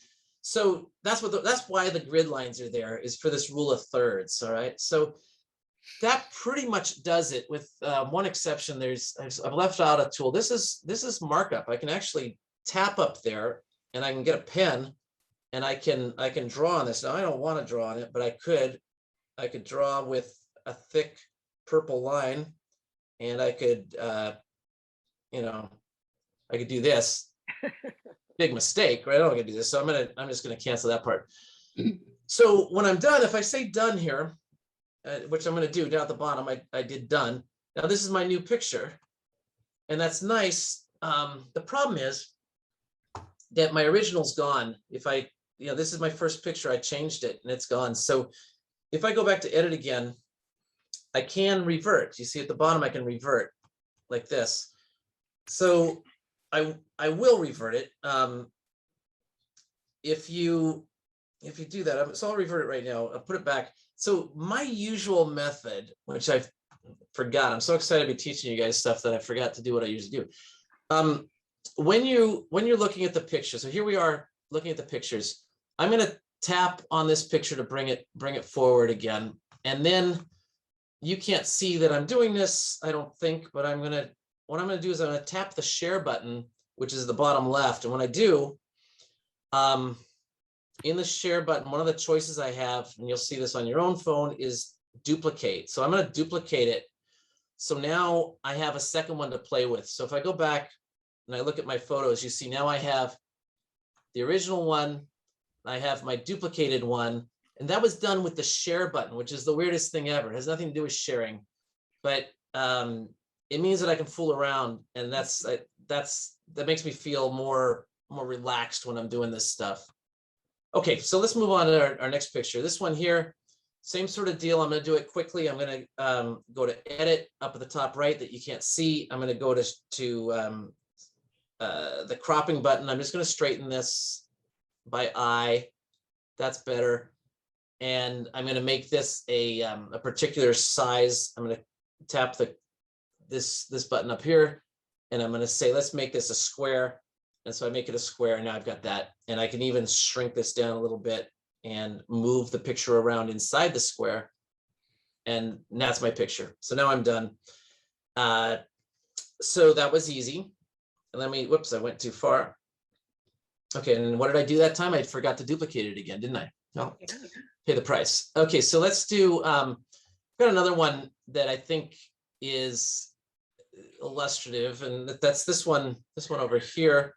So that's why the grid lines are there, is for this rule of thirds. All right. So that pretty much does it, with one exception. I've left out a tool. This is markup. I can actually tap up there and I can get a pen and I can draw on this. Now I don't want to draw on it, but I could draw with a thick purple line, and I could, you know, I could do this. Big mistake, right? I don't want to do this. So I'm just going to cancel that part. So when I'm done, if I say done here, which I'm going to do down at the bottom, I did done. Now this is my new picture, and that's nice. The problem is that my original's gone. If I, this is my first picture, I changed it and it's gone. So if I go back to edit again, I can revert. You see at the bottom, I can revert like this. So I will revert it. If you do that, so I'll revert it right now. I'll put it back. So my usual method, which I forgot, I'm so excited to be teaching you guys stuff that I forgot to do what I usually do. When you're looking at the picture, so here we are looking at the pictures. I'm going to tap on this picture to bring it forward again, and then you can't see that I'm doing this, I don't think, but what I'm going to do is I'm going to tap the share button, which is the bottom left, and when I do, in the share button, one of the choices I have, and you'll see this on your own phone, is duplicate. So I'm going to duplicate it. So now I have a second one to play with. So if I go back and I look at my photos, you see now I have the original one, I have my duplicated one, and that was done with the share button, which is the weirdest thing ever. It has nothing to do with sharing, but it means that I can fool around, and that makes me feel more relaxed when I'm doing this stuff. Okay, so let's move on to our next picture. This one here, same sort of deal. I'm going to do it quickly. I'm going to go to edit up at the top right that you can't see. I'm going to go to the cropping button. I'm just going to straighten this by eye. That's better. And I'm going to make this a particular size. I'm going to tap this button up here, and I'm going to say, let's make this a square. And so I make it a square, and now I've got that. And I can even shrink this down a little bit and move the picture around inside the square. And that's my picture. So now I'm done. So that was easy. And whoops, I went too far. Okay, and what did I do that time? I forgot to duplicate it again, didn't I? No, pay the price. Okay, so let's do, got another one that I think is illustrative, and that's this one over here.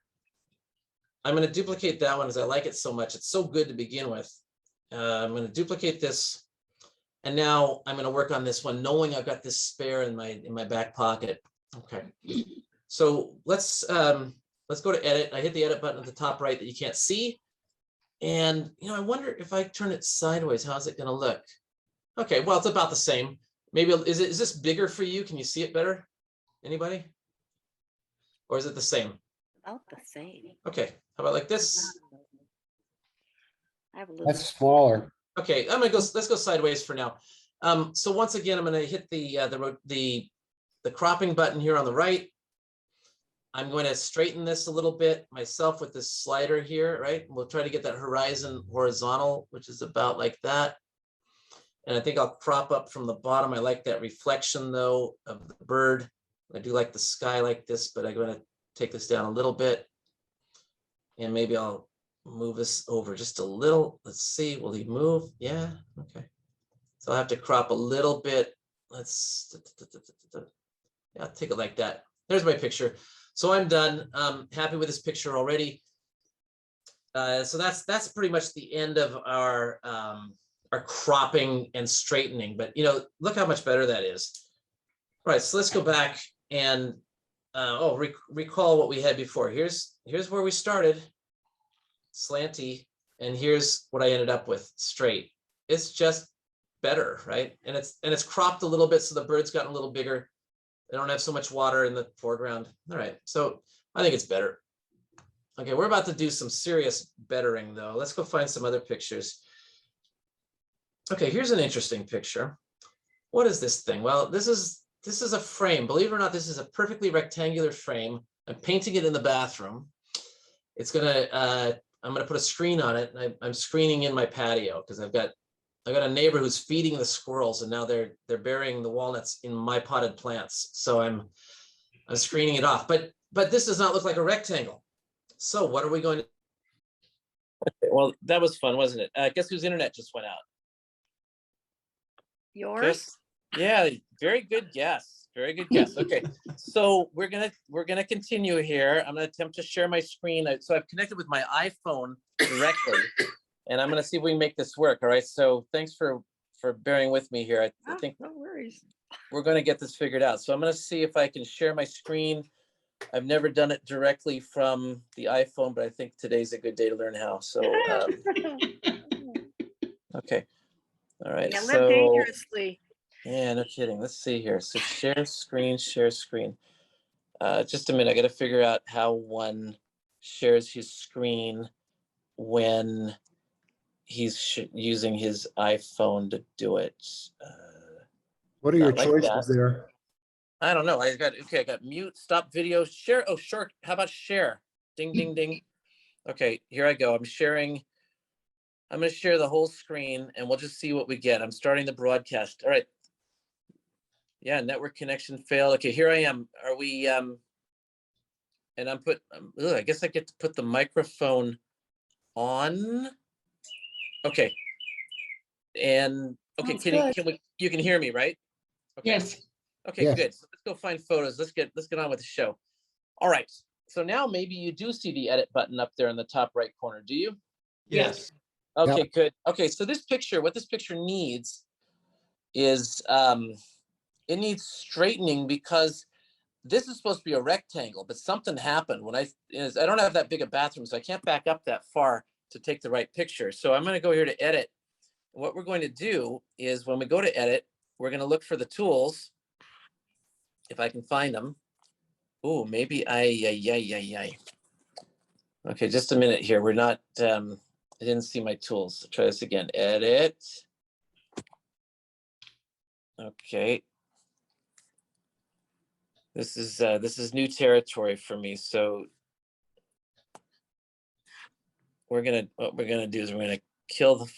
I'm going to duplicate that one because I like it so much. It's so good to begin with. I'm going to duplicate this, and now I'm going to work on this one, knowing I've got this spare in my back pocket. Okay, so let's go to edit. I hit the edit button at the top right that you can't see, and I wonder if I turn it sideways, how's it going to look? Okay, well, it's about the same. Maybe is this bigger for you? Can you see it better? Anybody? Or is it the same? About the same. Okay, how about like this? I have a little. That's smaller. Okay, let's go sideways for now. So once again, I'm going to hit the cropping button here on the right. I'm going to straighten this a little bit myself with this slider here, right? We'll try to get that horizon horizontal, which is about like that. And I think I'll crop up from the bottom. I like that reflection though of the bird. I do like the sky like this, but I'm going to take this down a little bit. And maybe I'll move this over just a little. Let's see, will he move? Yeah, okay. So I'll have to crop a little bit. Let's, yeah, I'll take it like that. There's my picture. So I'm done. Happy with this picture already. So that's pretty much the end of our cropping and straightening. But look how much better that is. All right, so let's go back and recall what we had before. Here's where we started, slanty, and here's what I ended up with, straight. It's just better, right? And it's cropped a little bit, so the bird's gotten a little bigger. They don't have so much water in the foreground. All right, so I think it's better. Okay, we're about to do some serious bettering though. Let's go find some other pictures. Okay, here's an interesting picture. What is this thing? Well, this is a frame. Believe it or not, this is a perfectly rectangular frame. I'm painting it in the bathroom. It's gonna, I'm gonna put a screen on it. And I'm screening in my patio because I've got a neighbor who's feeding the squirrels, and now they're burying the walnuts in my potted plants. So I'm screening it off. But this does not look like a rectangle. So what are we going to? Okay, well, that was fun, wasn't it? Guess whose internet just went out? Yours? Guess, yeah, very good guess. Very good guess. Okay, so we're gonna continue here. I'm gonna attempt to share my screen. So I've connected with my iPhone directly, and I'm gonna see if we can make this work. All right. So thanks for bearing with me here. I think No worries. we're gonna get this figured out. So I'm gonna see if I can share my screen. I've never done it directly from the iPhone, but I think today's a good day to learn how. So okay. All right. Yeah, live So dangerously. yeah, no kidding. Let's see here. So share screen, share screen. Just a minute. I got to figure out how one shares his screen when he's using his iPhone to do it. What are your Not like choices that. there? I don't know. I got mute, stop video, share. Oh, short. How about share? Ding, ding, ding. Okay, here I go. I'm sharing. I'm going to share the whole screen and we'll just see what we get. I'm starting the broadcast. All right. Yeah, network connection failed. Okay, here I am. Are we, and I'm I guess I get to put the microphone on. Okay. And okay, you can hear me, right? Okay. Yes. Okay, Yes. good. So let's go find photos. Let's get on with the show. All right. So now maybe you do see the edit button up there in the top right corner. Do you? Yes. Okay, Yep. good. Okay, so this picture, what this picture needs is it needs straightening because this is supposed to be a rectangle, but something happened when I don't have that big a bathroom, so I can't back up that far to take the right picture. So I'm going to go here to edit. What we're going to do is when we go to edit, we're going to look for the tools. If I can find them. Oh, maybe Okay, just a minute here. We're not, I didn't see my tools. Try this again. Edit. Okay. This is new territory for me. So what we're gonna do is we're gonna kill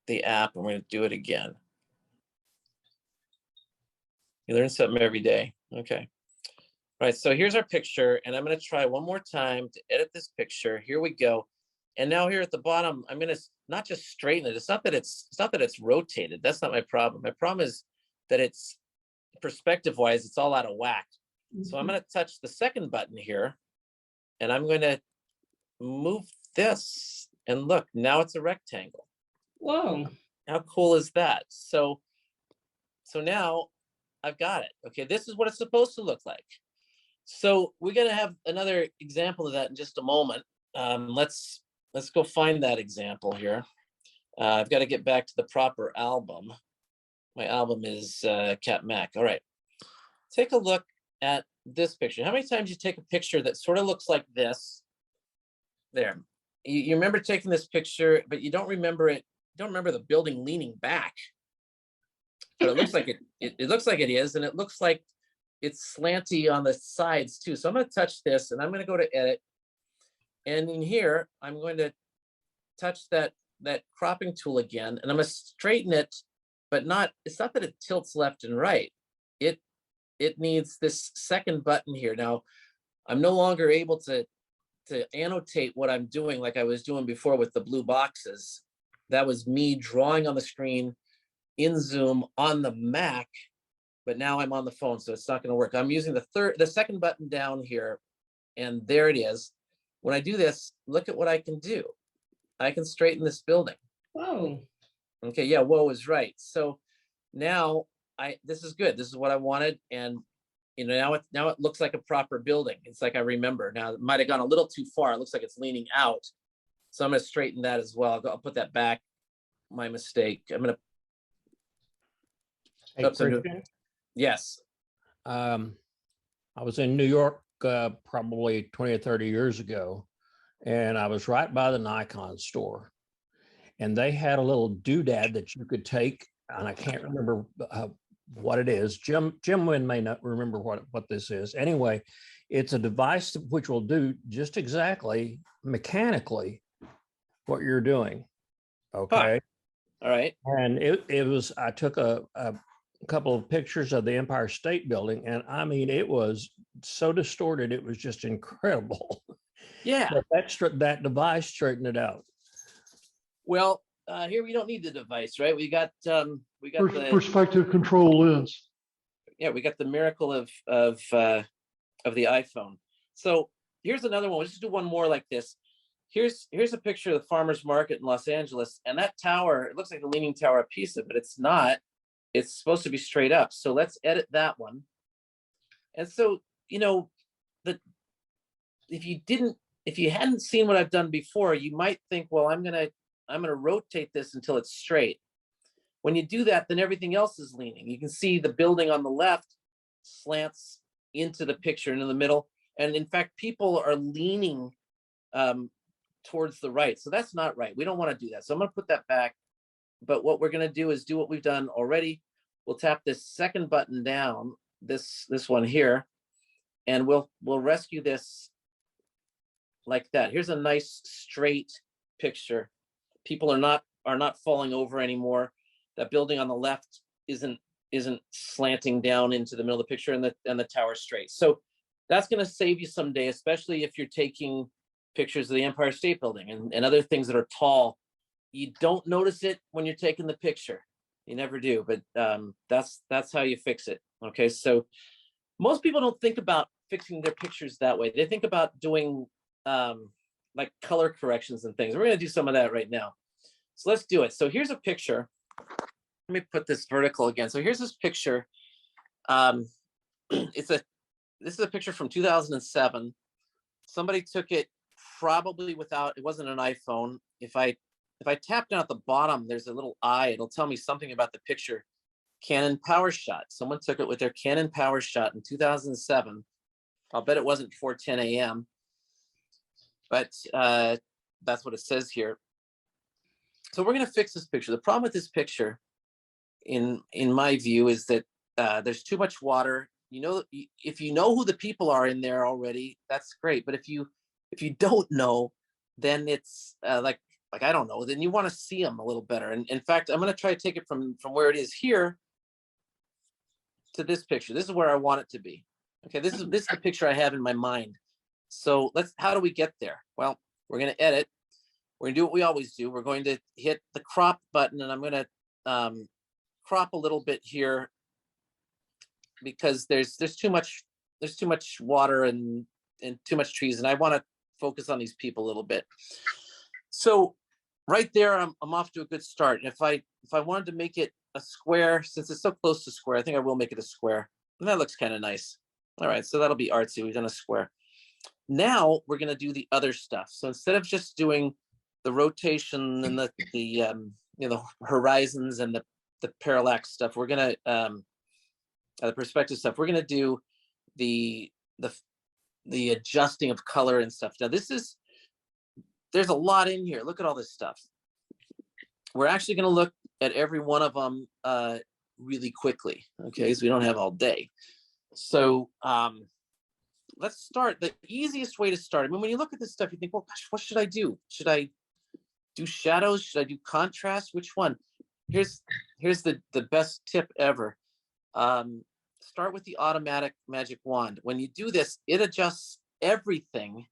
the app and we're gonna do it again. You learn something every day. Okay. All right, so here's our picture, and I'm gonna try one more time to edit this picture. Here we go. And now here at the bottom, I'm gonna not just straighten it. It's not that it's rotated. That's not my problem. My problem is that it's perspective wise, it's all out of whack. So I'm going to touch the second button here and I'm going to move this and look, now it's a rectangle. Whoa. How cool is that? So now I've got it. Okay, this is what it's supposed to look like. So we're going to have another example of that in just a moment. Let's go find that example here. I've got to get back to the proper album. My album is CapMac. All right. Take a look at this picture. How many times you take a picture that sort of looks like this? There. You remember taking this picture, but you don't remember it. You don't remember the building leaning back. But it looks like it looks like it is, and it looks like it's slanty on the sides too. So I'm going to touch this, and I'm going to go to edit. And in here, I'm going to touch that cropping tool again, and I'm going to straighten it. But it's not that it tilts left and right. It needs this second button here. Now, I'm no longer able to annotate what I'm doing like I was doing before with the blue boxes. That was me drawing on the screen in Zoom on the Mac, but now I'm on the phone, so it's not going to work. I'm using the second button down here, and there it is. When I do this, look at what I can do. I can straighten this building. Whoa. Okay, yeah, whoa is right. So now this is good. This is what I wanted, and now it looks like a proper building. It's like I remember. Now it might have gone a little too far. It looks like it's leaning out. So I'm going to straighten that as well. I'll put that back. My mistake. I'm going to. Hey, Christian, Yes. I was in New York probably 20 or 30 years ago, and I was right by the Nikon store. And they had a little doodad that you could take, and I can't remember what it is. Jim Wynn may not remember what this is. Anyway, it's a device which will do just exactly mechanically what you're doing. Okay. All right. And it was, I took a couple of pictures of the Empire State Building, and I mean, it was so distorted, it was just incredible. Yeah. But that device straightened it out. Well, here we don't need the device, right? We got the Perspective control lens. yeah, we got the miracle of the iPhone. So here's another one. Let's just do one more like this. Here's a picture of the farmers market in Los Angeles, and that tower, it looks like the Leaning Tower of Pisa, but it's not. It's supposed to be straight up. So let's edit that one. And so, you know, if you hadn't seen what I've done before, you might think, well, I'm gonna rotate this until it's straight. When you do that, then everything else is leaning. You can see the building on the left slants into the picture into the middle. And in fact, people are leaning towards the right. So that's not right. We don't want to do that. So I'm going to put that back. But what we're going to do is do what we've done already. We'll tap this second button down, this one here, and we'll rescue this like that. Here's a nice straight picture. People are not falling over anymore. That building on the left isn't slanting down into the middle of the picture, and the tower straight. So that's going to save you someday, especially if you're taking pictures of the Empire State Building and other things that are tall. You don't notice it when you're taking the picture. You never do, but that's how you fix it. Okay, so most people don't think about fixing their pictures that way. They think about doing like color corrections and things. We're going to do some of that right now. So let's do it. So here's a picture. Let me put this vertical again. So here's this picture. This is a picture from 2007. Somebody took it probably it wasn't an iPhone. If I tap down at the bottom, there's a little eye. It'll tell me something about the picture. Canon PowerShot. Someone took it with their Canon PowerShot in 2007. I'll bet it wasn't 4:10 a.m. But that's what it says here. So we're going to fix this picture. The problem with this picture, in my view, is that there's too much water. You know, if you know who the people are in there already, that's great. But if you don't know, then it's like I don't know, then you want to see them a little better. And in fact, I'm going to try to take it from where it is here to this picture. This is where I want it to be. Okay, this is the picture I have in my mind. So how do we get there? Well, we're going to edit. We're going to do what we always do. We're going to hit the crop button, and I'm going to crop a little bit here because there's too much water and too much trees, and I want to focus on these people a little bit. So right there, I'm off to a good start. And if I wanted to make it a square, since it's so close to square, I think I will make it a square. And that looks kind of nice. All right, so that'll be artsy. We've done a square. Now we're going to do the other stuff. So instead of just doing the rotation and the horizons and the parallax stuff, we're going to the perspective stuff. We're going to do the adjusting of color and stuff. Now there's a lot in here. Look at all this stuff. We're actually going to look at every one of them really quickly. Okay, so we don't have all day. So let's start. The easiest way to start. I mean, when you look at this stuff, you think, well, gosh, what should I do? Should I do shadows? Should I do contrast? Which one? Here's the best tip ever. Start with the automatic magic wand. When you do this, it adjusts everything.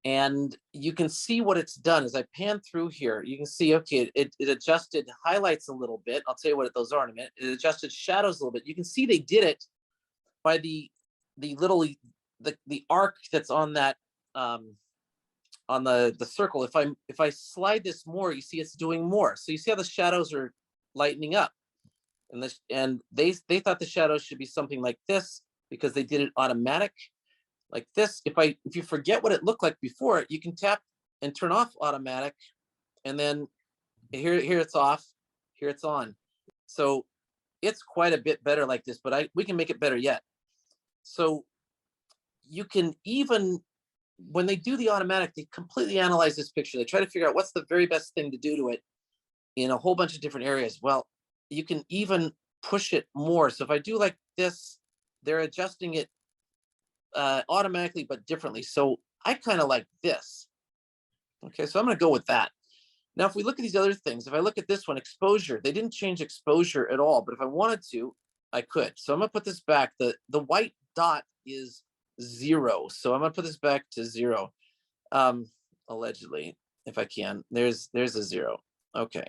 And you can see what it's done. As I pan through here, you can see, okay, it adjusted highlights a little bit. I'll tell you what those are in a minute. It adjusted shadows a little bit. You can see they did it by the arc that's on that on the circle. If I slide this more, you see it's doing more. So you see how the shadows are lightening up. And they thought the shadows should be something like this because they did it automatic. Like this, if you forget what it looked like before, you can tap and turn off automatic, and then here it's off, here it's on. So it's quite a bit better like this, but we can make it better yet. So you can even, when they do the automatic, they completely analyze this picture. They try to figure out what's the very best thing to do to it in a whole bunch of different areas. Well, you can even push it more. So if I do like this, they're adjusting it automatically, but differently. So I kind of like this. Okay, so I'm going to go with that. Now, if we look at these other things, if I look at this one, exposure, they didn't change exposure at all, but if I wanted to, I could. So I'm going to put this back. The white dot is 0. So I'm going to put this back to 0, allegedly, if I can. There's a 0. Okay.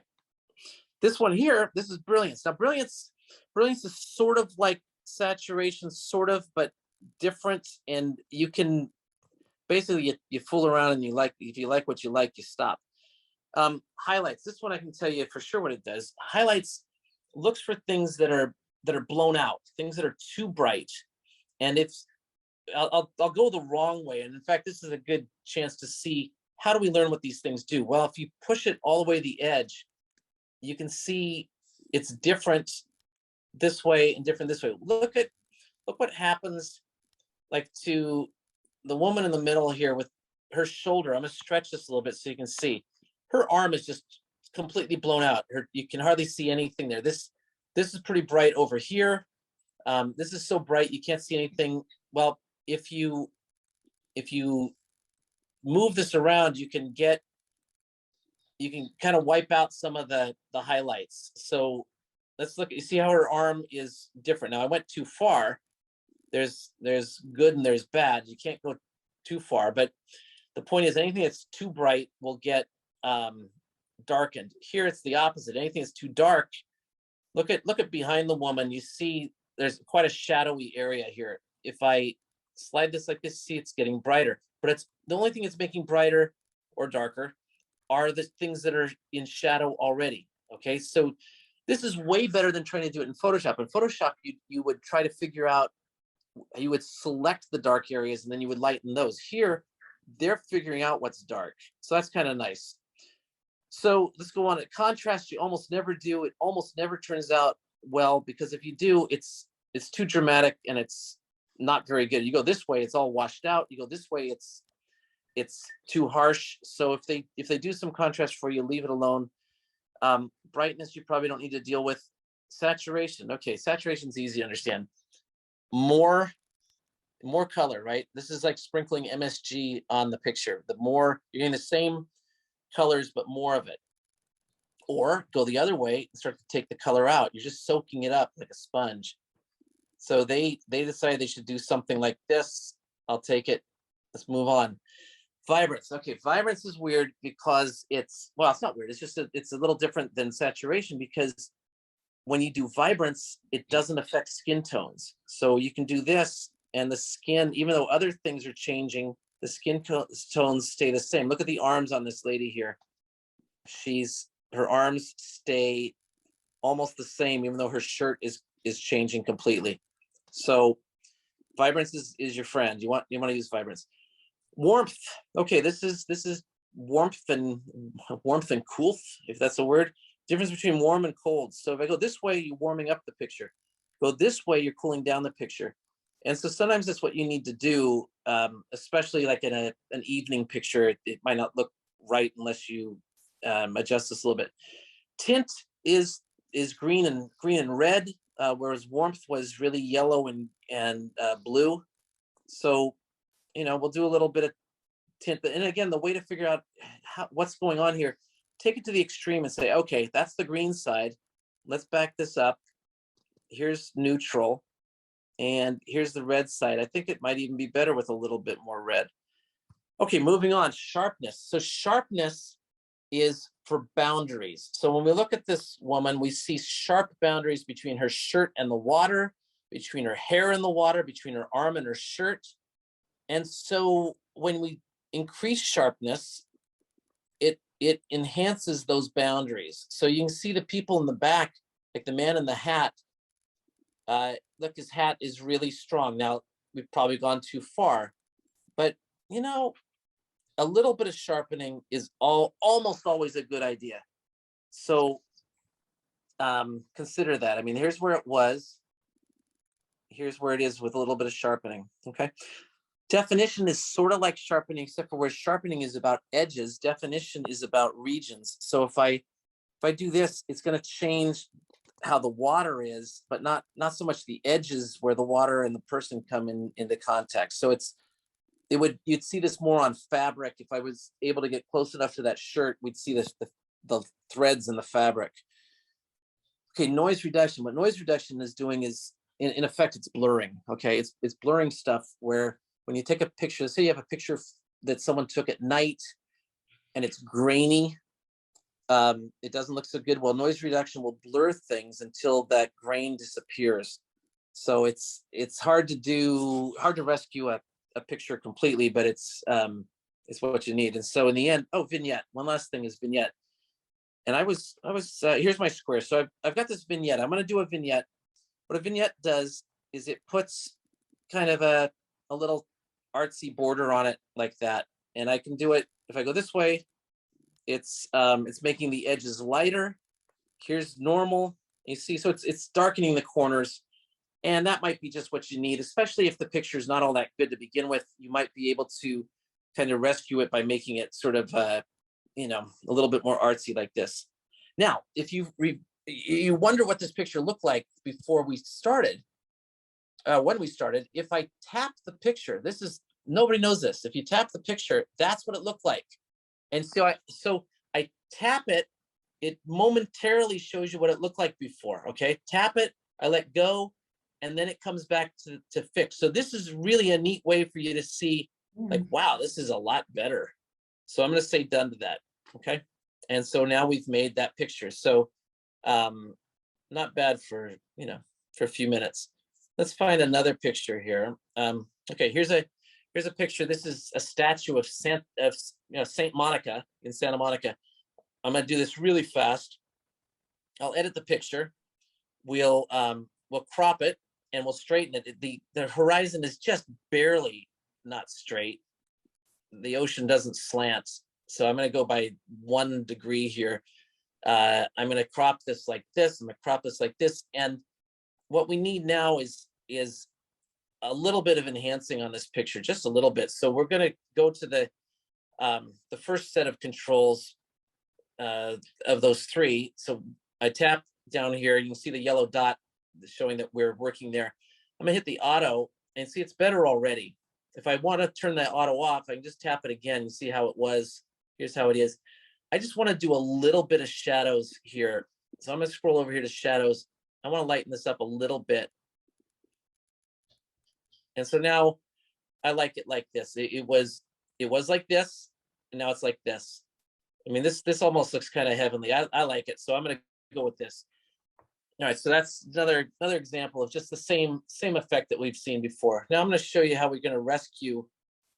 This one here, this is brilliance. Now, brilliance is sort of like saturation, sort of, but different. And you can basically, you fool around and if you like what you like, you stop. Highlights, this one I can tell you for sure what it does. Highlights looks for things that are blown out, things that are too bright. And if I'll go the wrong way. And in fact, this is a good chance to see, how do we learn what these things do? Well, if you push it all the way to the edge, you can see it's different this way and different this way. Look what happens like to the woman in the middle here with her shoulder. I'm going to stretch this a little bit so you can see. Her arm is just completely blown out. You can hardly see anything there. This is pretty bright over here. This is so bright you can't see anything. Well, if you move this around, you can kind of wipe out some of the highlights. So let's look. You see how her arm is different. Now I went too far. There's good and there's bad. You can't go too far, but the point is anything that's too bright will get darkened. Here it's the opposite. Anything that's too dark, look at behind the woman. You see there's quite a shadowy area here. If I slide this like this, see it's getting brighter, but it's the only thing it's making brighter or darker are the things that are in shadow already. Okay, so this is way better than trying to do it in Photoshop. In Photoshop, you would try to figure out, you would select the dark areas and then you would lighten those. Here, they're figuring out what's dark. So that's kind of nice. So let's go on. At contrast, you almost never do. It almost never turns out well, because if you do, it's too dramatic and it's not very good. You go this way, it's all washed out. You go this way, it's too harsh. So if they do some contrast for you, leave it alone. Brightness, you probably don't need to deal with. Saturation, okay, saturation's easy to understand. More color, right? This is like sprinkling MSG on the picture. The more, you're getting the same colors, but more of it. Or go the other way and start to take the color out. You're just soaking it up like a sponge. So they decided they should do something like this. I'll take it. Let's move on. Vibrance. Okay, vibrance is weird because it's not weird. It's just it's a little different than saturation, because when you do vibrance, it doesn't affect skin tones. So you can do this and the skin, even though other things are changing, the skin tones stay the same. Look at the arms on this lady here. Her arms stay almost the same, even though her shirt is changing completely. So vibrance is your friend. You want to use vibrance. Warmth. Okay, this is warmth and cool, if that's a word. Difference between warm and cold. So if I go this way, you're warming up the picture. Go this way, you're cooling down the picture. And so sometimes that's what you need to do, especially like in an evening picture. It might not look right unless you adjust this a little bit. Tint is green and red, whereas warmth was really yellow and blue. So, we'll do a little bit of tint. And again, the way to figure out what's going on here, take it to the extreme and say, okay, that's the green side. Let's back this up. Here's neutral. And here's the red side. I think it might even be better with a little bit more red. Okay, moving on. Sharpness. So sharpness is for boundaries. So when we look at this woman, we see sharp boundaries between her shirt and the water, between her hair and the water, between her arm and her shirt. And so when we increase sharpness, it enhances those boundaries. So you can see the people in the back, like the man in the hat. Look, his hat is really strong. Now, we've probably gone too far, but a little bit of sharpening is almost always a good idea. So consider that. I mean, here's where it was. Here's where it is with a little bit of sharpening. Okay. Definition is sort of like sharpening, except for where sharpening is about edges, definition is about regions. So if I do this, it's going to change how the water is, but not so much the edges where the water and the person come into contact. So you'd see this more on fabric. If I was able to get close enough to that shirt, we'd see the threads in the fabric. Okay, noise reduction. What noise reduction is doing is, in effect, it's blurring. Okay, it's blurring stuff where when you take a picture, say you have a picture that someone took at night and it's grainy, it doesn't look so good. Well, noise reduction will blur things until that grain disappears. So it's hard to rescue a picture completely, but it's what you need. And so in the end, vignette. One last thing is vignette. And I was here's my square. So I've got this vignette. I'm going to do a vignette. What a vignette does is it puts kind of a little artsy border on it like that. And I can do it if I go this way. It's making the edges lighter. Here's normal. You see, so it's darkening the corners. And that might be just what you need, especially if the picture is not all that good to begin with. You might be able to kind of rescue it by making it sort of, a little bit more artsy like this. Now, if you wonder what this picture looked like before we started, when we started, if I tap the picture, nobody knows this. If you tap the picture, that's what it looked like. And so I tap it, it momentarily shows you what it looked like before. Okay, tap it, I let go, and then it comes back to fix. So this is really a neat way for you to see, like, wow, this is a lot better. So I'm going to say done to that. Okay, and so now we've made that picture. So not bad for a few minutes. Let's find another picture here. Okay, here's a picture. This is a statue of Saint Monica in Santa Monica. I'm going to do this really fast. I'll edit the picture. We'll crop it and we'll straighten it. The horizon is just barely not straight. The ocean doesn't slant. So I'm going to go by 1 degree here. I'm going to crop this like this. I'm going to crop this like this. And what we need now is a little bit of enhancing on this picture, just a little bit. So we're going to go to the first set of controls of those 3. So I tap down here. You can see the yellow dot showing that we're working there. I'm going to hit the auto and see it's better already. If I want to turn that auto off, I can just tap it again. You see how it was. Here's how it is. I just want to do a little bit of shadows here. So I'm going to scroll over here to shadows. I want to lighten this up a little bit. And so now I like it like this. It was like this, and now it's like this. I mean, this almost looks kind of heavenly. I like it, so I'm going to go with this. All right, so that's another example of just the same effect that we've seen before. Now I'm going to show you how we're going to rescue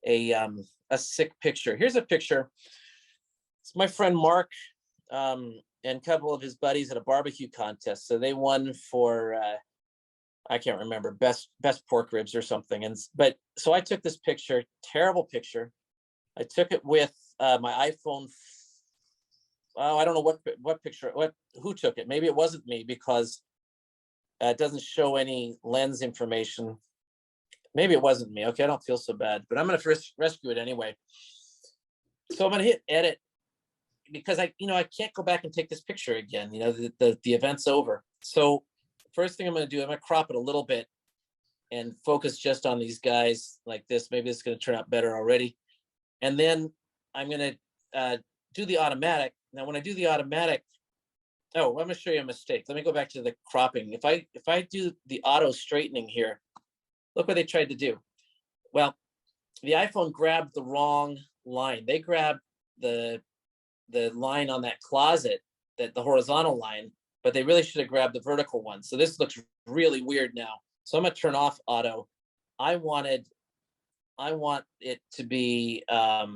a sick picture. Here's a picture. It's my friend Mark and a couple of his buddies at a barbecue contest. So they won for I can't remember, best pork ribs or something. So I took this picture, terrible picture. I took it with my iPhone. I don't know what picture, who took it. Maybe it wasn't me because it doesn't show any lens information. Maybe it wasn't me. Okay, I don't feel so bad, but I'm going to rescue it anyway. So I'm going to hit edit because I can't go back and take this picture again. The event's over. So first thing I'm going to do, I'm going to crop it a little bit and focus just on these guys like this. Maybe it's going to turn out better already. And then I'm going to do the automatic. Now, when I do the automatic, I'm going to show you a mistake. Let me go back to the cropping. If I do the auto straightening here, look what they tried to do. Well, the iPhone grabbed the wrong line. They grabbed the line on that closet, the horizontal line, but they really should have grabbed the vertical one. So this looks really weird now. So I'm going to turn off auto. I want it to be, I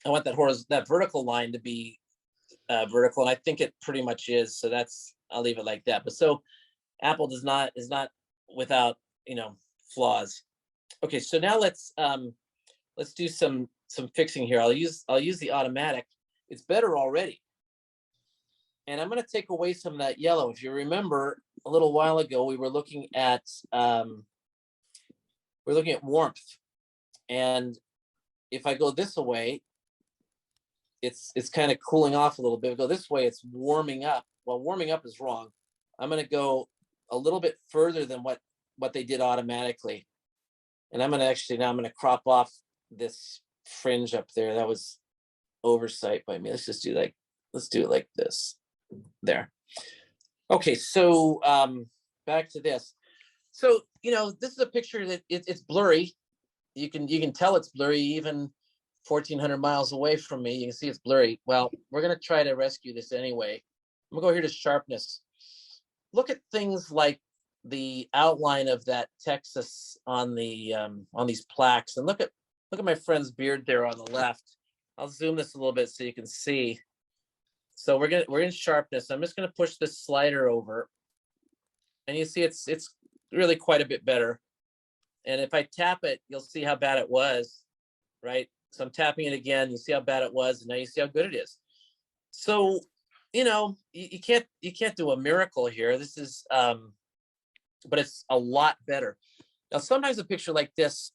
want that vertical line to be vertical, and I think it pretty much is. So I'll leave it like that. But so Apple is not without flaws. Okay, so now let's do some fixing here. I'll use the automatic. It's better already. And I'm going to take away some of that yellow. If you remember a little while ago, we were looking at warmth. And if I go this way, it's kind of cooling off a little bit. If I go this way, it's warming up. Well, warming up is wrong. I'm going to go a little bit further than what they did automatically. And I'm going to crop off this fringe up there. That was oversight by me. Let's do it like this. There. Okay, so back to this. So, this is a picture that it's blurry. You can tell it's blurry even 1,400 miles away from me. You can see it's blurry. Well, we're going to try to rescue this anyway. I'm going to go here to sharpness. Look at things like the outline of that Texas on these plaques, and look at my friend's beard there on the left. I'll zoom this a little bit so you can see. So we're in sharpness. I'm just going to push this slider over, and you see it's really quite a bit better. And if I tap it, you'll see how bad it was, right? So I'm tapping it again. You see how bad it was, and now you see how good it is. So you can't do a miracle here. This is but it's a lot better. Now sometimes a picture like this,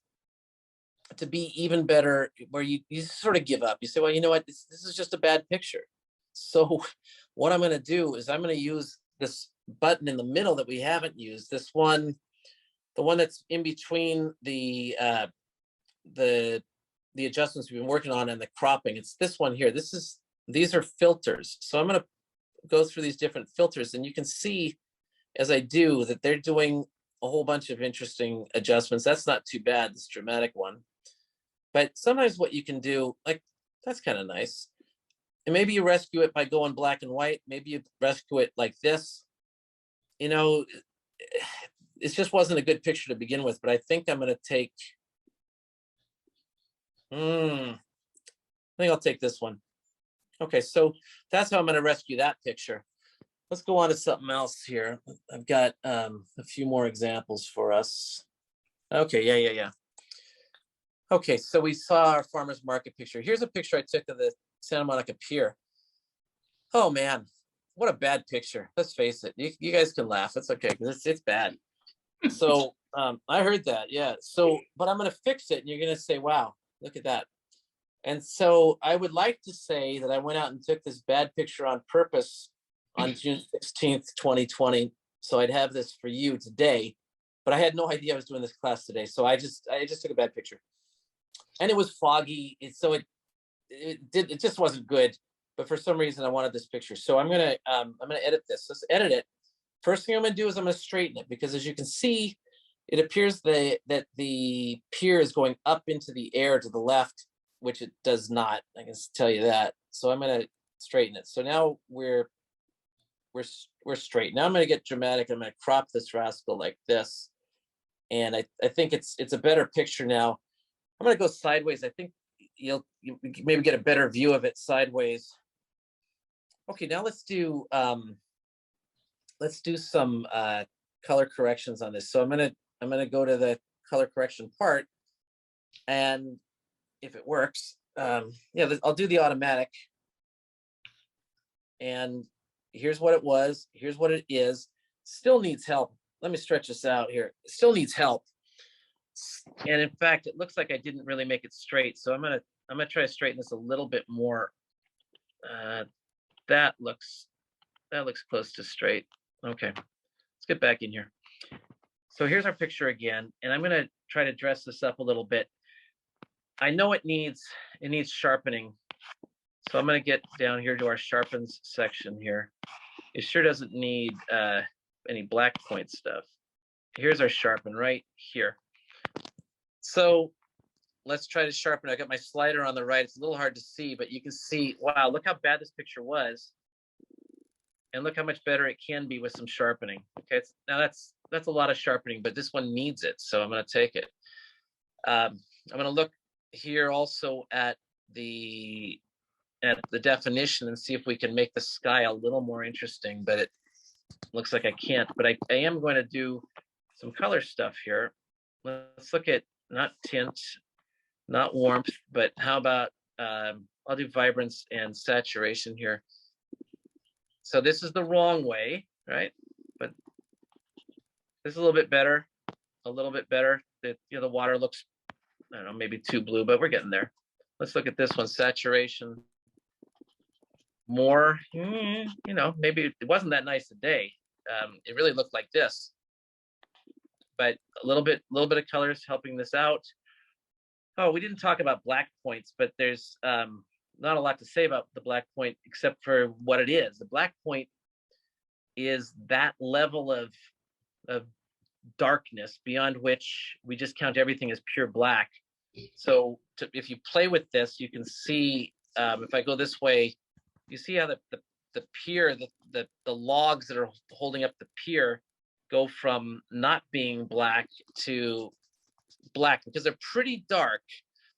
to be even better, where you sort of give up. You say, well, you know what, this is just a bad picture. So what I'm going to do is I'm going to use this button in the middle that we haven't used. This one, the one that's in between the adjustments we've been working on and the cropping. It's this one here. These are filters. So I'm going to go through these different filters, and you can see as I do that they're doing a whole bunch of interesting adjustments. That's not too bad, this dramatic one. But sometimes what you can do, like, that's kind of nice. And maybe you rescue it by going black and white. Maybe you rescue it like this. It just wasn't a good picture to begin with, but I think I'm going to take, I think I'll take this one. Okay, so that's how I'm going to rescue that picture. Let's go on to something else here. I've got a few more examples for us. Okay, yeah. Okay, so we saw our farmer's market picture. Here's a picture I took of the Santa Monica Pier. Oh man, what a bad picture. Let's face it. You guys can laugh. It's okay, because it's bad. So I heard that, yeah. So, but I'm going to fix it, and you're going to say, wow, look at that. And so I would like to say that I went out and took this bad picture on purpose on June 16th, 2020. So I'd have this for you today, but I had no idea I was doing this class today. So I just took a bad picture, and it was foggy. It just wasn't good, but for some reason I wanted this picture. So I'm going to edit this. Let's edit it. First thing I'm going to do is I'm going to straighten it, because as you can see, it appears that the pier is going up into the air to the left, which it does not. I can tell you that. So I'm going to straighten it. So now we're straight. Now I'm going to get dramatic. I'm going to crop this rascal like this. And I think it's a better picture now. I'm going to go sideways. I think you maybe get a better view of it sideways. Okay, now let's do some color corrections on this. So I'm going to go to the color correction part, and if it works, yeah, I'll do the automatic. And here's what it was. Here's what it is. Still needs help. Let me stretch this out here. It still needs help. And in fact, it looks like I didn't really make it straight. So I'm gonna try to straighten this a little bit more. That looks close to straight. Okay, let's get back in here. So here's our picture again, and I'm gonna try to dress this up a little bit. I know it needs sharpening. So I'm going to get down here to our sharpens section here. It sure doesn't need any black point stuff. Here's our sharpen right here. So let's try to sharpen. I got my slider on the right. It's a little hard to see, but you can see, wow, look how bad this picture was. And look how much better it can be with some sharpening. Okay, now that's a lot of sharpening, but this one needs it. So I'm going to take it. I'm going to look here also at the definition and see if we can make the sky a little more interesting, but it looks like I can't. But I am going to do some color stuff here. Let's look at not tint, not warmth, but how about I'll do vibrance and saturation here. So this is the wrong way, right? But this is a little bit better, a little bit better. That, you know, the water looks, I don't know, maybe too blue, but we're getting there. Let's look at this one, saturation. More, you know, maybe it wasn't that nice a day. It really looked like this, but a little bit of color is helping this out. Oh, we didn't talk about black points, but there's not a lot to say about the black point except for what it is. The black point is that level of darkness beyond which we just count everything as pure black. So if you play with this, you can see, if I go this way, you see how the pier, the logs that are holding up the pier go from not being black to black because they're pretty dark,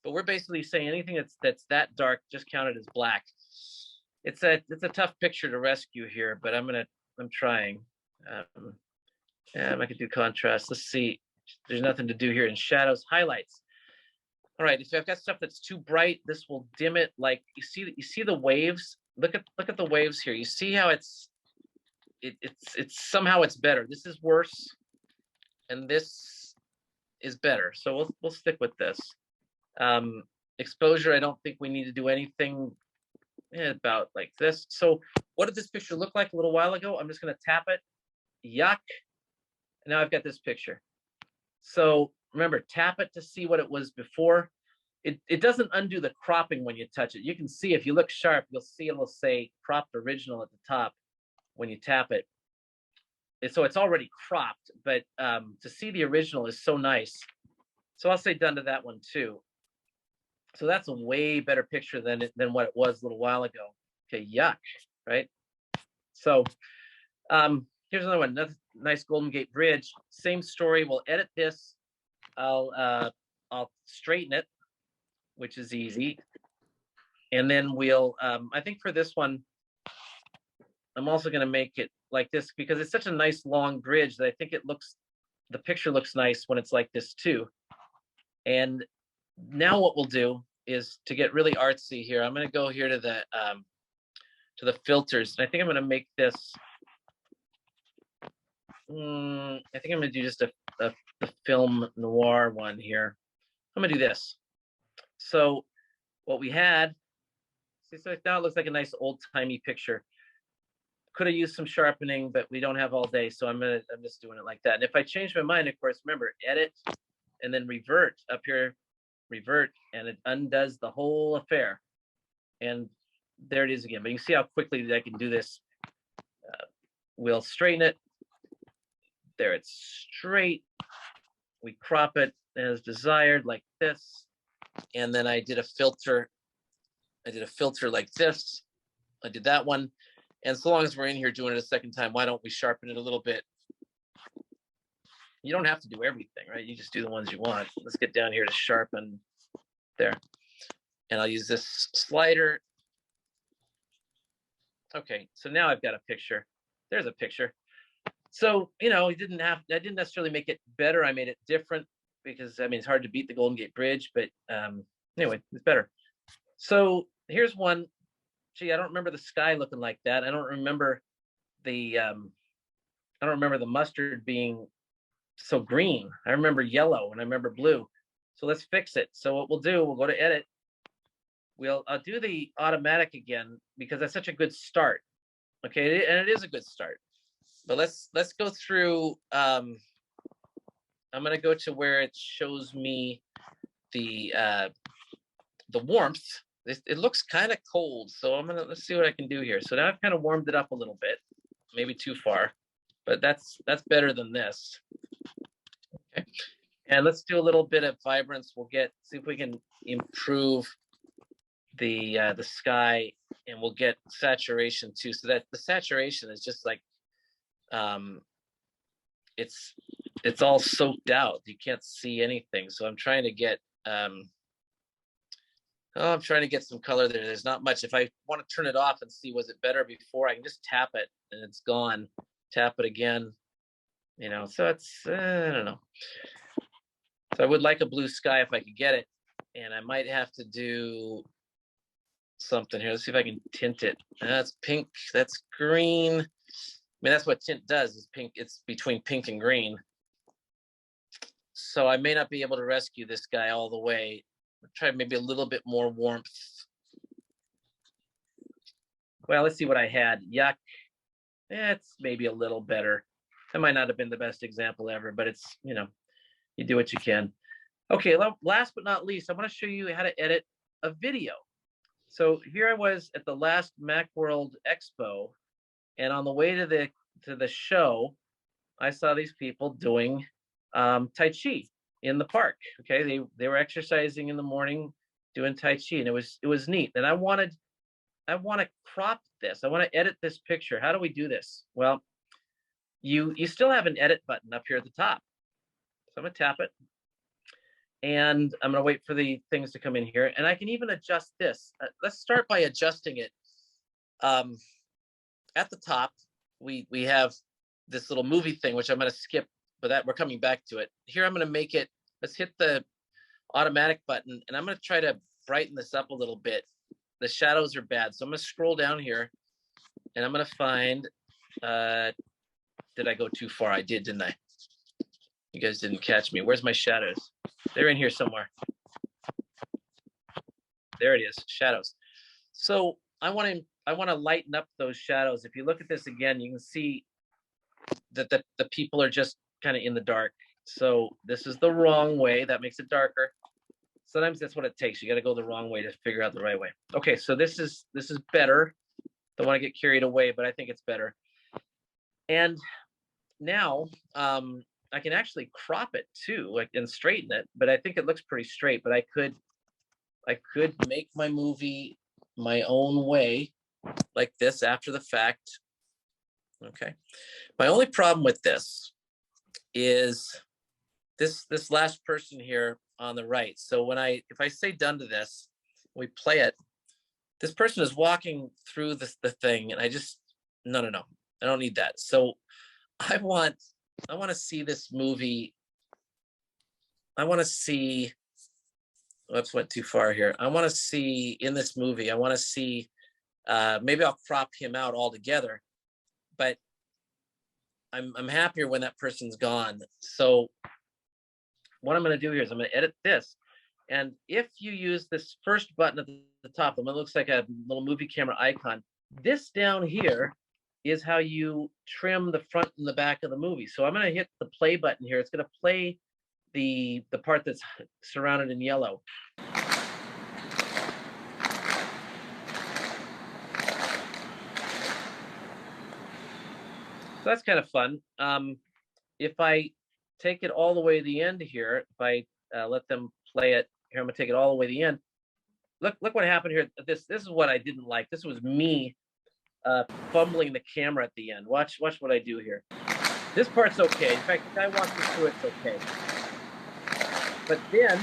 but we're basically saying anything that's that dark, just count it as black. It's a tough picture to rescue here, but I'm trying. I could do contrast. Let's see. There's nothing to do here in shadows, highlights. All right, if I've got stuff that's too bright, this will dim it. Like you see the waves. Look at the waves here. You see how it's somehow it's better. This is worse, and this is better. So we'll stick with this. Exposure, I don't think we need to do anything about like this. So what did this picture look like a little while ago? I'm just going to tap it. Yuck. Now I've got this picture. So remember, tap it to see what it was before. It doesn't undo the cropping when you touch it. You can see if you look sharp, you'll see it'll say cropped original at the top when you tap it. So it's already cropped, but to see the original is so nice. So I'll say done to that one too. So that's a way better picture than what it was a little while ago. Okay, yuck, right? So here's another one, another nice Golden Gate Bridge. Same story. We'll edit this. I'll straighten it, which is easy. And then we'll, I think for this one, I'm also going to make it like this because it's such a nice long bridge that I think the picture looks nice when it's like this too. And now what we'll do is to get really artsy here. I'm going to go here to the filters. And I think I'm going to make this, I think I'm going to do just a film noir one here. I'm going to do this. So what we had, see, so now it looks like a nice old-timey picture. Could have used some sharpening, but we don't have all day, so I'm just doing it like that. And if I change my mind, of course, remember, edit and then revert up here, revert, and it undoes the whole affair. And there it is again. But you can see how quickly I can do this. We'll straighten it. There, it's straight. We crop it as desired, like this. And then I did a filter. I did a filter like this. I did that one. And so long as we're in here doing it a second time, why don't we sharpen it a little bit? You don't have to do everything, right? You just do the ones you want. Let's get down here to sharpen there. And I'll use this slider. Okay, so now I've got a picture. There's a picture. So, you know, I didn't necessarily make it better. I made it different because, I mean, it's hard to beat the Golden Gate Bridge, but anyway, it's better. So here's one. Gee, I don't remember the sky looking like that. I don't remember the mustard being so green. I remember yellow and I remember blue. So let's fix it. So what we'll do, we'll go to edit. I'll do the automatic again because that's such a good start. Okay, and it is a good start. But let's go through. I'm gonna go to where it shows me the warmth. It looks kind of cold, so let's see what I can do here. So now I've kind of warmed it up a little bit, maybe too far, but that's better than this. Okay, and let's do a little bit of vibrance. See if we can improve the sky, and we'll get saturation too. So that the saturation is just like it's all soaked out. You can't see anything. So I'm trying to get I'm trying to get some color there. There's not much. If I want to turn it off and see, was it better before, I can just tap it and it's gone. Tap it again, you know, so it's, I don't know. So I would like a blue sky if I could get it. And I might have to do something here. Let's see if I can tint it. That's pink, that's green. I mean, that's what tint does, is pink. It's between pink and green. So I may not be able to rescue this guy all the way. I'll try maybe a little bit more warmth. Well, let's see what I had. Yuck. It's maybe a little better. That might not have been the best example ever, but it's, you know, you do what you can. Okay, last but not least, I want to show you how to edit a video. So here I was at the last Macworld Expo, and on the way to the show, I saw these people doing Tai Chi in the park. Okay, they were exercising in the morning, doing Tai Chi, and it was neat. And I want to crop this. I want to edit this picture. How do we do this? Well, you still have an edit button up here at the top. So I'm gonna tap it, and I'm gonna wait for the things to come in here. And I can even adjust this. Let's start by adjusting it. At the top, we have this little movie thing, which I'm gonna skip, but that we're coming back to it. Here I'm gonna make it, let's hit the automatic button, and I'm gonna try to brighten this up a little bit. The shadows are bad. So I'm gonna scroll down here, and I'm gonna find, did I go too far? I did, didn't I? You guys didn't catch me. Where's my shadows? They're in here somewhere. There it is, shadows. So I want to lighten up those shadows. If you look at this again, you can see that the people are just kind of in the dark. So this is the wrong way. That makes it darker. Sometimes that's what it takes. You got to go the wrong way to figure out the right way. Okay, so this is better. Don't want to get carried away, but I think it's better. And now I can actually crop it too, like, and straighten it, but I think it looks pretty straight. But I could make my movie my own way, like this, after the fact. Okay. My only problem with this is this last person here on the right. So if I say done to this, we play it, this person is walking through the thing, and I just, no, I don't need that. So I want to see this movie. I want to see, oops, went too far here. I want to see in this movie, I want to see, maybe I'll crop him out altogether, but I'm happier when that person's gone. So what I'm going to do here is I'm going to edit this. And if you use this first button at the top, the one that looks like a little movie camera icon, this down here is how you trim the front and the back of the movie. So I'm going to hit the play button here. It's going to play the part that's surrounded in yellow. So that's kind of fun. If I take it all the way to the end here, if I let them play it here, I'm gonna take it all the way to the end. Look what happened here. This is what I didn't like. This was me fumbling the camera at the end. Watch what I do here. This part's okay. In fact, if I walk you through, it's okay. But then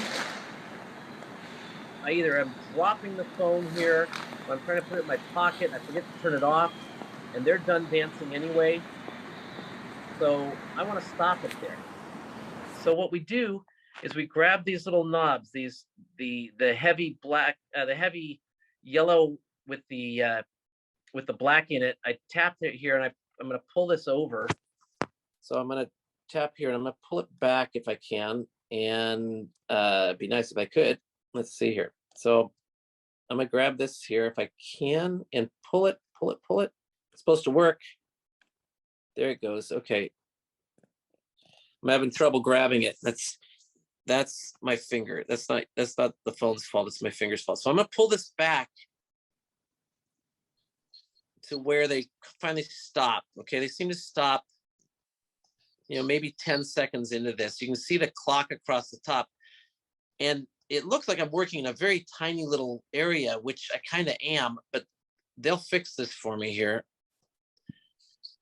I either am dropping the phone here, or I'm trying to put it in my pocket, I forget to turn it off, and they're done dancing anyway. So I want to stop it there. So what we do is we grab these little knobs, the heavy black, the heavy yellow with the black in it. I tap it here, and I'm going to pull this over. So I'm going to tap here, and I'm going to pull it back if I can, and it'd be nice if I could. Let's see here. So I'm going to grab this here if I can and pull it. It's supposed to work. There it goes. Okay. I'm having trouble grabbing it. That's my finger. That's not the phone's fault. It's my finger's fault. So I'm gonna pull this back to where they finally stop. Okay, they seem to stop, maybe 10 seconds into this. You can see the clock across the top. And it looks like I'm working in a very tiny little area, which I kind of am, but they'll fix this for me here.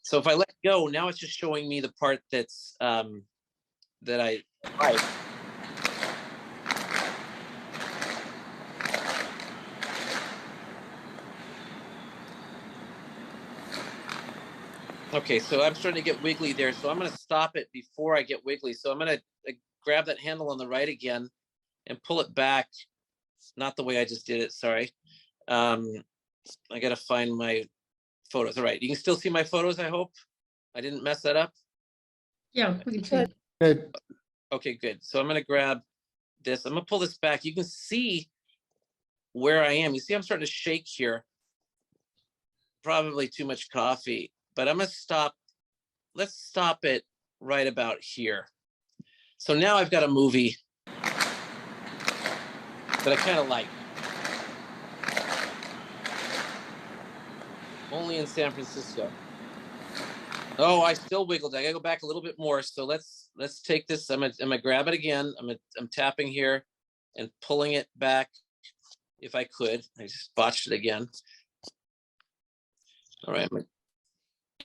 So if I let go, now it's just showing me the part that's that I like. Okay, so I'm starting to get wiggly there. So I'm going to stop it before I get wiggly. So I'm going to grab that handle on the right again and pull it back. Not the way I just did it, sorry. I gotta find my photos. All right, you can still see my photos, I hope. I didn't mess that up. Yeah, we can see. Good. Okay, good. So I'm gonna grab this. I'm gonna pull this back. You can see where I am. You see, I'm starting to shake here. Probably too much coffee, but I'm gonna stop. Let's stop it right about here. So now I've got a movie that I kind of like. Only in San Francisco. Oh, I still wiggled. I gotta go back a little bit more. So let's take this. I'm gonna grab it again. I'm tapping here and pulling it back if I could. I just botched it again. All right.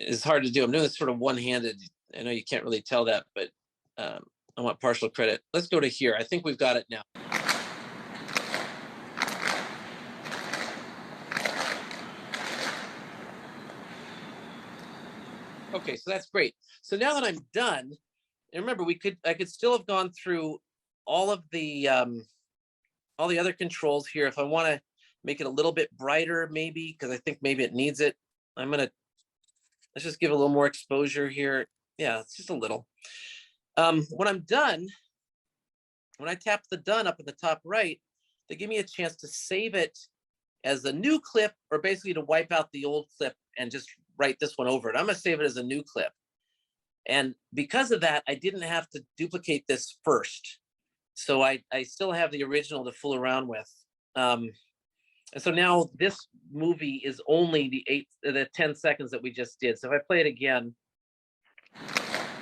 It's hard to do. I'm doing this sort of one-handed. I know you can't really tell that, but I want partial credit. Let's go to here. I think we've got it now. Okay, so that's great. So now that I'm done, and remember, I could still have gone through all the other controls here. If I want to make it a little bit brighter, maybe, because I think maybe it needs it. Let's just give a little more exposure here. Yeah, it's just a little. When I'm done, when I tap the done up at the top right, they give me a chance to save it as a new clip, or basically to wipe out the old clip and just write this one over it. I'm gonna save it as a new clip. And because of that, I didn't have to duplicate this first. So I still have the original to fool around with. And so now this movie is only the 10 seconds that we just did. So if I play it again,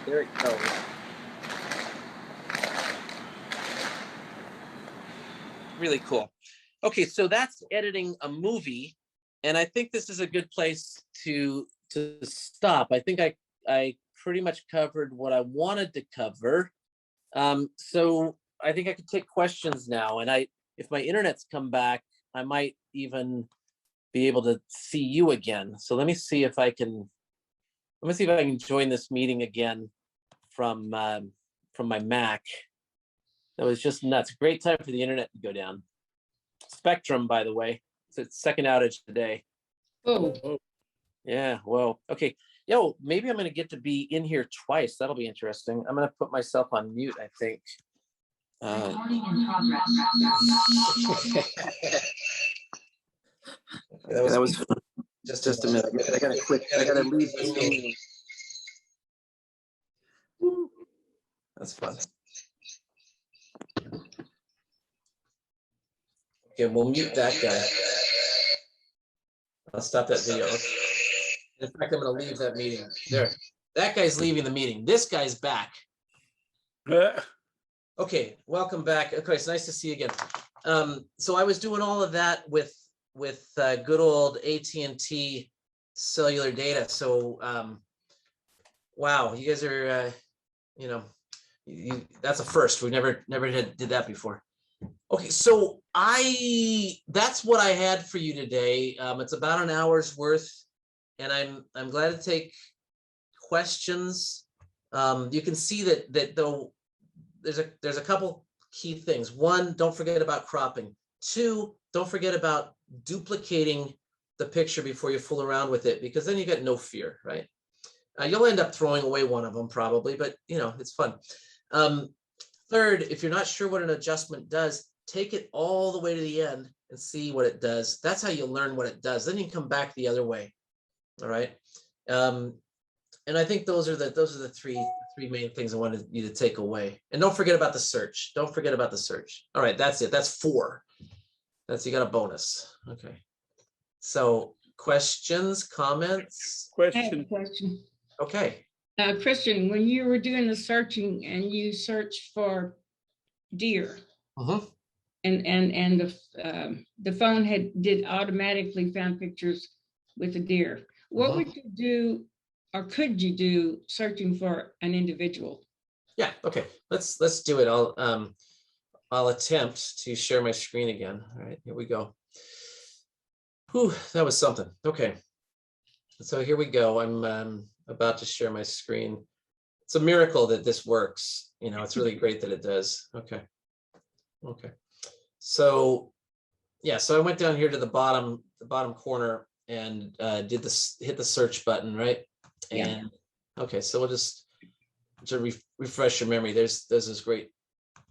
there it goes. Really cool. Okay, so that's editing a movie. And I think this is a good place to stop. I think I pretty much covered what I wanted to cover. So I think I could take questions now. And if my internet's come back, I might even be able to see you again. So let me see if I can join this meeting again from my Mac. That was just nuts. Great time for the internet to go down. Spectrum, by the way, it's its second outage today. Oh, Yeah, whoa. Okay. Yo, maybe I'm gonna get to be in here twice. That'll be interesting. I'm gonna put myself on mute, I think. That was fun. Just a minute. I gotta quit. I gotta leave this meeting. That's fun. Okay, we'll mute that guy. I'll stop that video. In fact, I'm gonna leave that meeting. There. That guy's leaving the meeting. This guy's back. Okay, welcome back. Okay, it's nice to see you again. So I was doing all of that with good old AT&T cellular data. So wow, you guys are that's a first. We never did that before. Okay, so that's what I had for you today. It's about an hour's worth, and I'm glad to take questions. You can see that though there's a couple key things. One, don't forget about cropping. Two, don't forget about duplicating the picture before you fool around with it, because then you get no fear, right? You'll end up throwing away one of them probably, but it's fun. Third, if you're not sure what an adjustment does, take it all the way to the end and see what it does. That's how you learn what it does. Then you can come back the other way. All right. And I think those are the three main things I wanted you to take away. And don't forget about the search. Don't forget about the search. All right, that's it. That's 4. You got a bonus. Okay. So questions, comments? I have a question. Okay. Christian, when you were doing the searching and you searched for deer, and the phone did automatically found pictures with a deer, what would you do, or could you do, searching for an individual? Yeah. Okay. Let's do it. I'll attempt to share my screen again. All right. Here we go. Whew, that was something. Okay. So here we go. I'm about to share my screen. It's a miracle that this works. It's really great that it does. Okay. Okay. So yeah, so I went down here to the bottom corner and did this, hit the search button, right? Yeah. And okay, so we'll just to refresh your memory. There's this great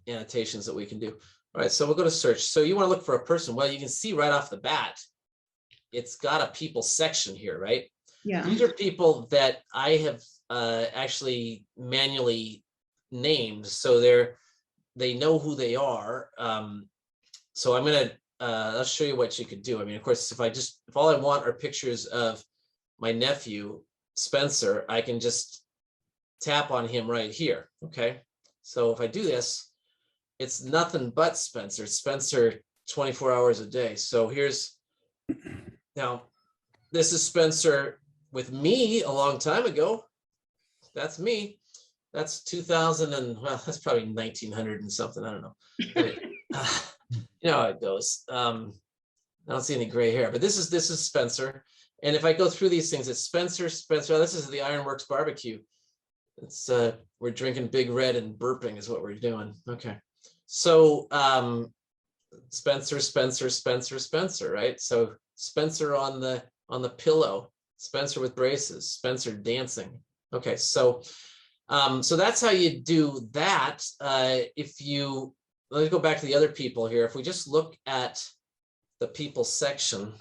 annotations that we can do. All right, so we'll go to search. So you want to look for a person. Well, you can see right off the bat, it's got a people section here, right? Yeah. These are people that I have actually manually named, so they know who they are. So I'm gonna I'll show you what you could do. I mean, of course, if all I want are pictures of my nephew Spencer, I can just tap on him right here. Okay, so if I do this, it's nothing but Spencer. Spencer 24 hours a day. So now this is Spencer with me a long time ago. That's me. That's 2000 and well, that's probably 1900 and something. I don't know. You know how it goes. I don't see any gray hair, but this is Spencer. And if I go through these things, it's Spencer. Oh, this is the Ironworks barbecue. It's we're drinking Big Red and burping is what we're doing. Okay. So Spencer, right? So Spencer on the pillow, Spencer with braces, Spencer dancing. Okay, so that's how you do that. Let's go back to the other people here. If we just look at the people section,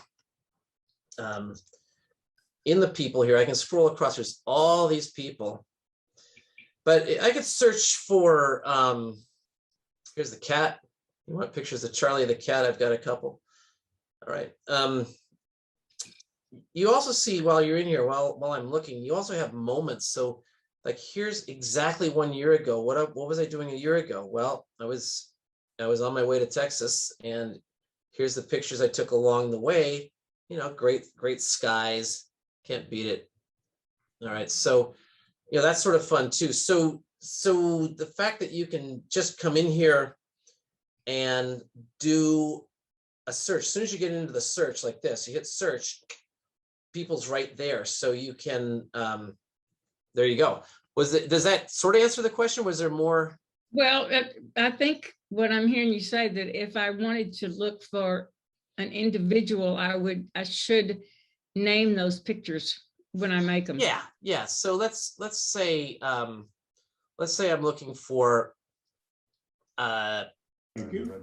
in the people here, I can scroll across. There's all these people, but I could search for. Here's the cat. You want pictures of Charlie the cat? I've got a couple. All right. You also see while you're in here, while I'm looking, you also have moments. So like here's exactly 1 year ago. What was I doing a year ago? Well, I was on my way to Texas, and here's the pictures I took along the way. You know, great skies. Can't beat it. All right. So, you know, that's sort of fun too. So the fact that you can just come in here and do a search, as soon as you get into the search like this, you hit search, people's right there. So you can, there you go. Does that sort of answer the question? Was there more? Well, I think what I'm hearing you say that if I wanted to look for an individual, I should name those pictures when I make them. Yeah. So let's say I'm looking for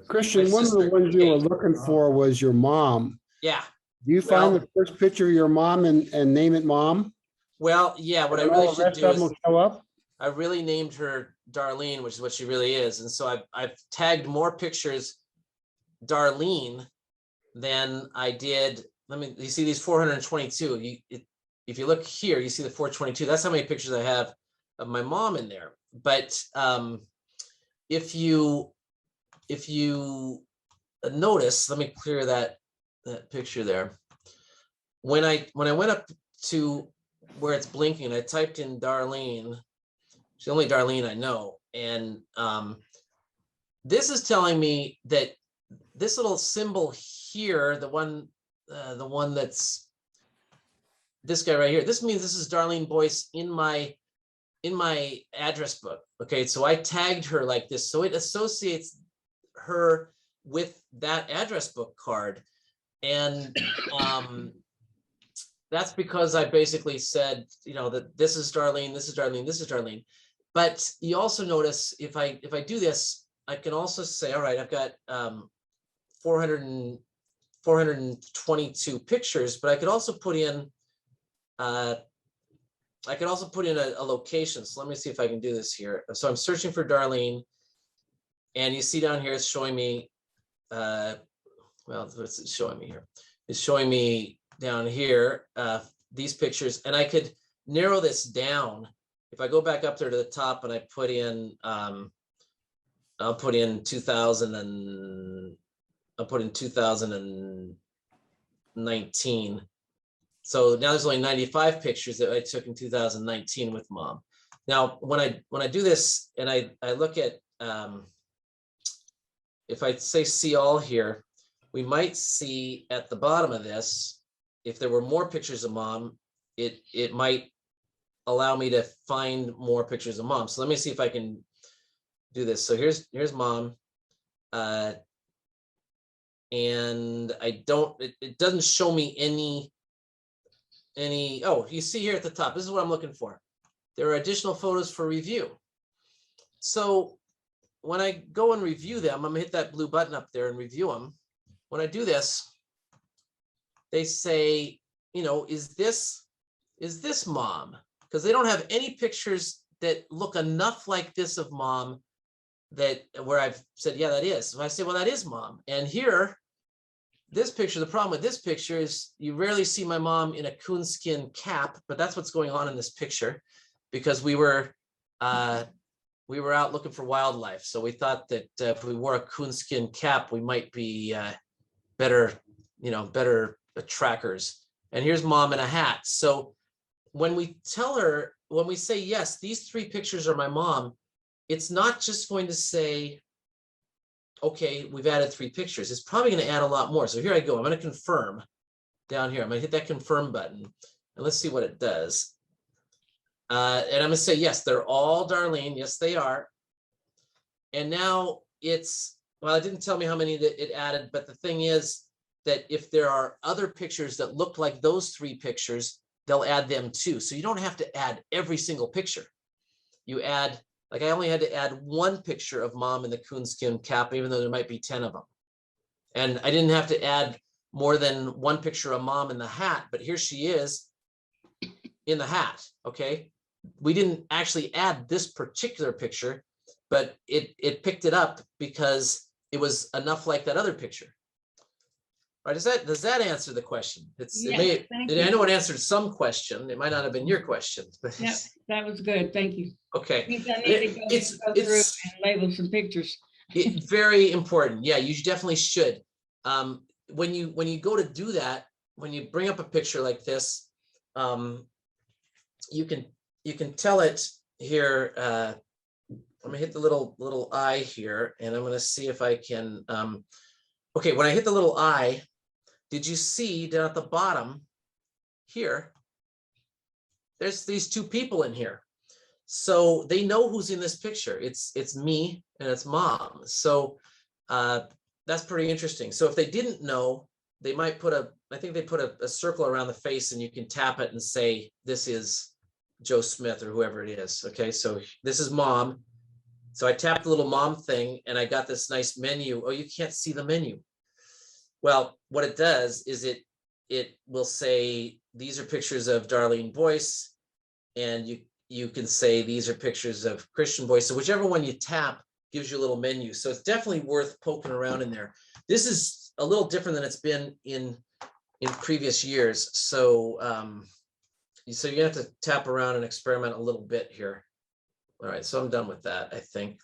Christian, one of the ones you were looking for was your mom. Yeah. Do you find Well- the first picture of your mom and name it mom? Well, yeah, what I And really all the should rest do of is them will show up? I really named her Darlene, which is what she really is. And so I've tagged more pictures Darlene than I did. You see these 422. If you look here, you see the 422. That's how many pictures I have of my mom in there. But if you notice, let me clear that picture there. When I went up to where it's blinking, I typed in Darlene. She's the only Darlene I know. And this is telling me that this little symbol here, the one that's this guy right here, this means this is Darlene Boyce in my address book. Okay, so I tagged her like this, so it associates her with that address book card. And that's because I basically said, you know, that this is Darlene, this is Darlene, this is Darlene. But you also notice if I do this, I can also say, all right, I've got 422 pictures, but I could also put in a location. So let me see if I can do this here. So I'm searching for Darlene, and you see down here it's showing me, well, what's it showing me here? It's showing me down here these pictures, and I could narrow this down. If I go back up there to the top and I put in, I'll put in 2019. So now there's only 95 pictures that I took in 2019 with mom. Now, when I do this and I look at, if I say see all here, we might see at the bottom of this, if there were more pictures of mom, it might allow me to find more pictures of mom. So let me see if I can do this. So here's mom. And I don't, it doesn't show me any, oh, you see here at the top, this is what I'm looking for. There are additional photos for review. So when I go and review them, I'm gonna hit that blue button up there and review them. When I do this, they say, you know, is this mom? Because they don't have any pictures that look enough like this of mom that where I've said, yeah, that is. So I say, well, that is mom. And here, this picture, the problem with this picture is you rarely see my mom in a coonskin cap, but that's what's going on in this picture because we were out looking for wildlife. So we thought that if we wore a coonskin cap, we might be better trackers. And here's mom in a hat. So when we tell her, when we say, yes, these 3 pictures are my mom, it's not just going to say, okay, we've added 3 pictures. It's probably going to add a lot more. So here I go. I'm going to confirm down here. I'm going to hit that confirm button and let's see what it does. And I'm going to say, yes, they're all Darlene. Yes, they are. And now it's, well, it didn't tell me how many that it added, but the thing is that if there are other pictures that look like those 3 pictures, they'll add them too. So you don't have to add every single picture. You add, like I only had to add 1 picture of mom in the coonskin cap, even though there might be 10 of them. And I didn't have to add more than 1 picture of mom in the hat, but here she is in the hat, okay? We didn't actually add this particular picture, but it picked it up because it was enough like that other picture. Right, does that answer the question? Yes, I know it answered some question. It might not have been your question, but Yep, that was good. Thank you. okay. Means I need to go through and label some pictures. It's very important. Yeah, you definitely should. When you go to do that, when you bring up a picture like this, you can tell it here. I'm gonna hit the little eye here, and I'm gonna see if I can. Okay, when I hit the little eye, did you see down at the bottom here? There's these 2 people in here. So they know who's in this picture. It's me and it's mom. So that's pretty interesting. So if they didn't know, they might put I think they put a circle around the face and you can tap it and say, this is Joe Smith or whoever it is. Okay, so this is mom. So I tapped the little mom thing and I got this nice menu. Oh, you can't see the menu. Well, what it does is it will say, these are pictures of Darlene Boyce, and you can say, these are pictures of Christian Boyce. So whichever one you tap gives you a little menu. So it's definitely worth poking around in there. This is a little different than it's been in previous years. So, so you have to tap around and experiment a little bit here. All right, so I'm done with that, I think.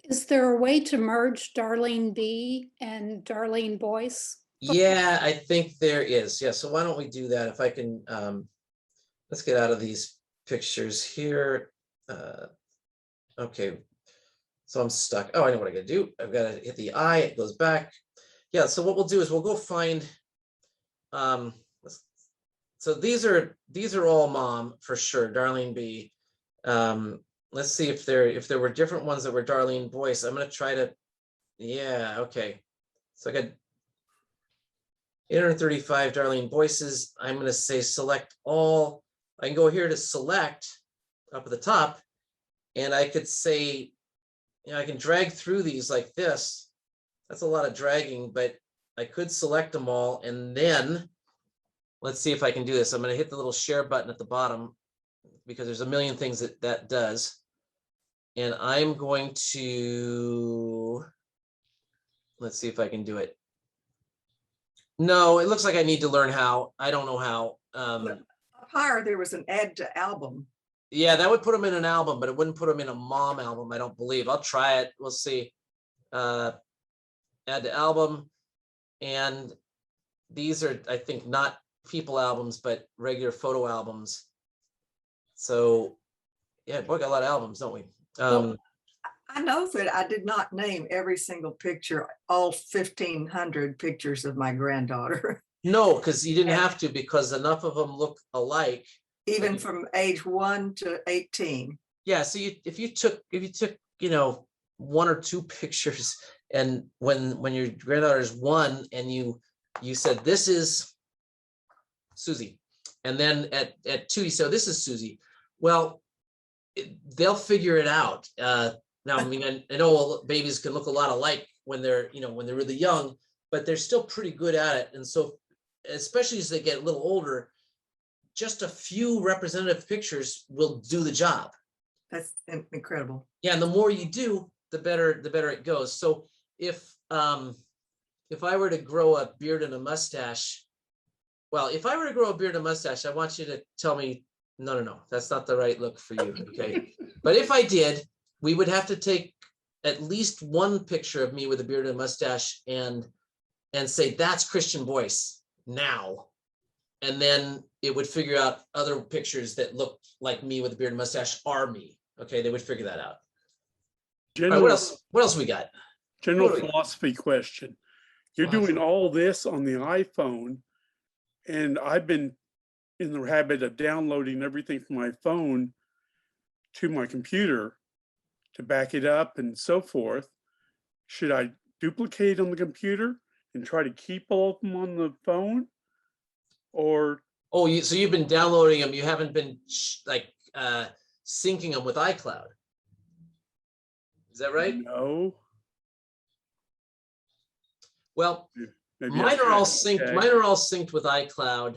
Is there a way to merge Darlene B and Darlene Boyce? Yeah, I think there is. Yeah, so why don't we do that? If I can, let's get out of these pictures here. Okay, so I'm stuck. Oh, I know what I gotta do. I've got to hit the eye, it goes back. Yeah, so what we'll do is we'll go find, so these are all mom for sure, Darlene B. Let's see if there were different ones that were Darlene Boyce. I'm gonna try to, yeah, okay. So I got 835 Darlene Boyces. I'm gonna say select all. I can go here to select up at the top, and I could say, you know, I can drag through these like this. That's a lot of dragging, but I could select them all, and then let's see if I can do this. I'm gonna hit the little share button at the bottom because there's a million things that does. And I'm going to, let's see if I can do it. No, it looks like I need to learn how. I don't know how. Up higher, there was an add to album. Yeah, that would put them in an album, but it wouldn't put them in a mom album, I don't believe. I'll try it. We'll see. Add to album. And these are, I think, not people albums, but regular photo albums. So, yeah, boy, got a lot of albums, don't we? Well, I know that I did not name every single picture, all 1,500 pictures of my granddaughter. No, because you didn't have to, because enough of them look alike. Even from age 1 to 18. Yeah, so if you took, you know, 1 or 2 pictures And when your granddaughter is 1 and you said, this is Susie. And then at 2, you said, this is Susie. Well, they'll figure it out. Now, I mean, I know babies can look a lot alike when they're really young, but they're still pretty good at it. And so, especially as they get a little older, just a few representative pictures will do the job. That's incredible. Yeah, and the more you do, the better it goes. So if I were to grow a beard and a mustache, well, if I were to grow a beard and a mustache, I want you to tell me, no, that's not the right look for you. Okay. But if I did, we would have to take at least one picture of me with a beard and a mustache and say, that's Christian Boyce now. And then it would figure out other pictures that look like me with a beard and mustache are me. Okay, they would figure that out. All right, what else we got? General What do we- philosophy question. You're doing all this on the iPhone, and I've been in the habit of downloading everything from my phone to my computer to back it up and so forth. Should I duplicate on the computer and try to keep all of them on the phone? Or so you've been downloading them, you haven't been syncing them with iCloud. Is that right? no? Well, Maybe mine I are all should. synced. Okay. Mine are all synced with iCloud,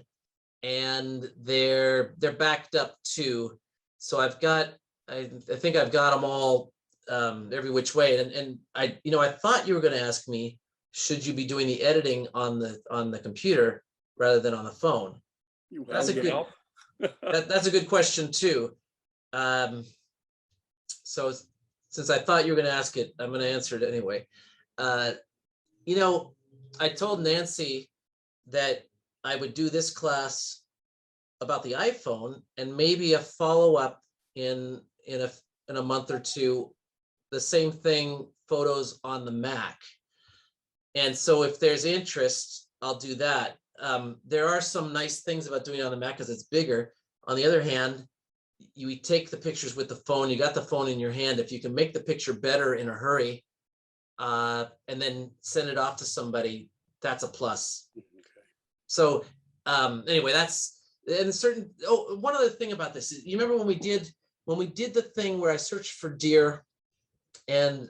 and they're backed up too. So I think I've got them all every which way. And I thought you were going to ask me, should you be doing the editing on the computer rather than on the phone? That's a good question too. So since I thought you were going to ask it, I'm going to answer it anyway. I told Nancy that I would do this class about the iPhone and maybe a follow-up in a month or two, the same thing, photos on the Mac. And so if there's interest, I'll do that. There are some nice things about doing it on the Mac because it's bigger. On the other hand, you take the pictures with the phone, you got the phone in your hand. If you can make the picture better in a hurry, and then send it off to somebody, that's a plus. Okay. So anyway, one other thing about this is, you remember when we did the thing where I searched for deer, and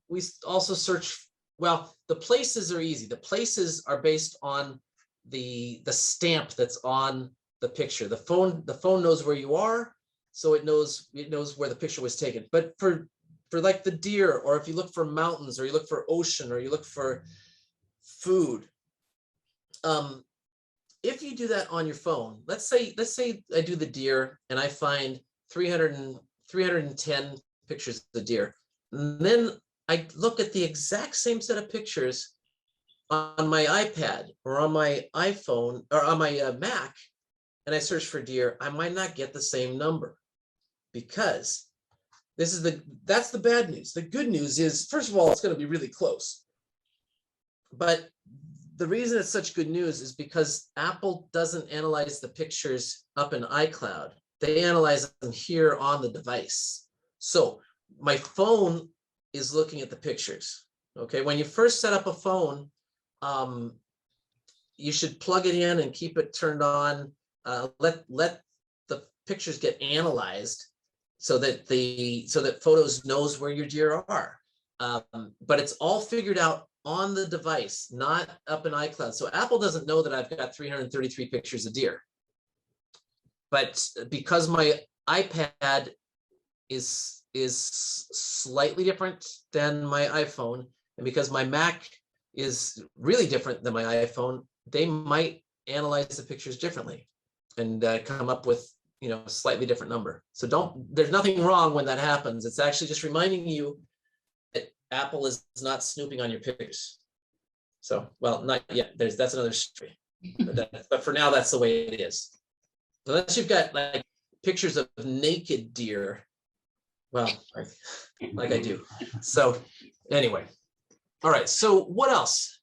we also search, well, the places are easy. The places are based on the stamp that's on the picture. The phone knows where you are, so it knows where the picture was taken. But for like the deer, or if you look for mountains, or you look for ocean, or you look for food, if you do that on your phone, let's say I do the deer and I find 310 pictures of the deer, and then I look at the exact same set of pictures on my iPad or on my iPhone or on my Mac, and I search for deer, I might not get the same number, because that's the bad news. The good news is, first of all, it's going to be really close. But the reason it's such good news is because Apple doesn't analyze the pictures up in iCloud. They analyze them here on the device. So my phone is looking at the pictures. Okay, when you first set up a phone, you should plug it in and keep it turned on. Let the pictures get analyzed so that Photos knows where your deer are. But it's all figured out on the device, not up in iCloud. So Apple doesn't know that I've got 333 pictures of deer. But because my iPad is slightly different than my iPhone, and because my Mac is really different than my iPhone, they might analyze the pictures differently and come up with a slightly different number. So there's nothing wrong when that happens. It's actually just reminding you that Apple is not snooping on your pictures. So, well, not yet. That's another story. But for now, that's the way it is. Unless you've got like pictures of naked deer, well, like I do. So anyway, all right. So what else?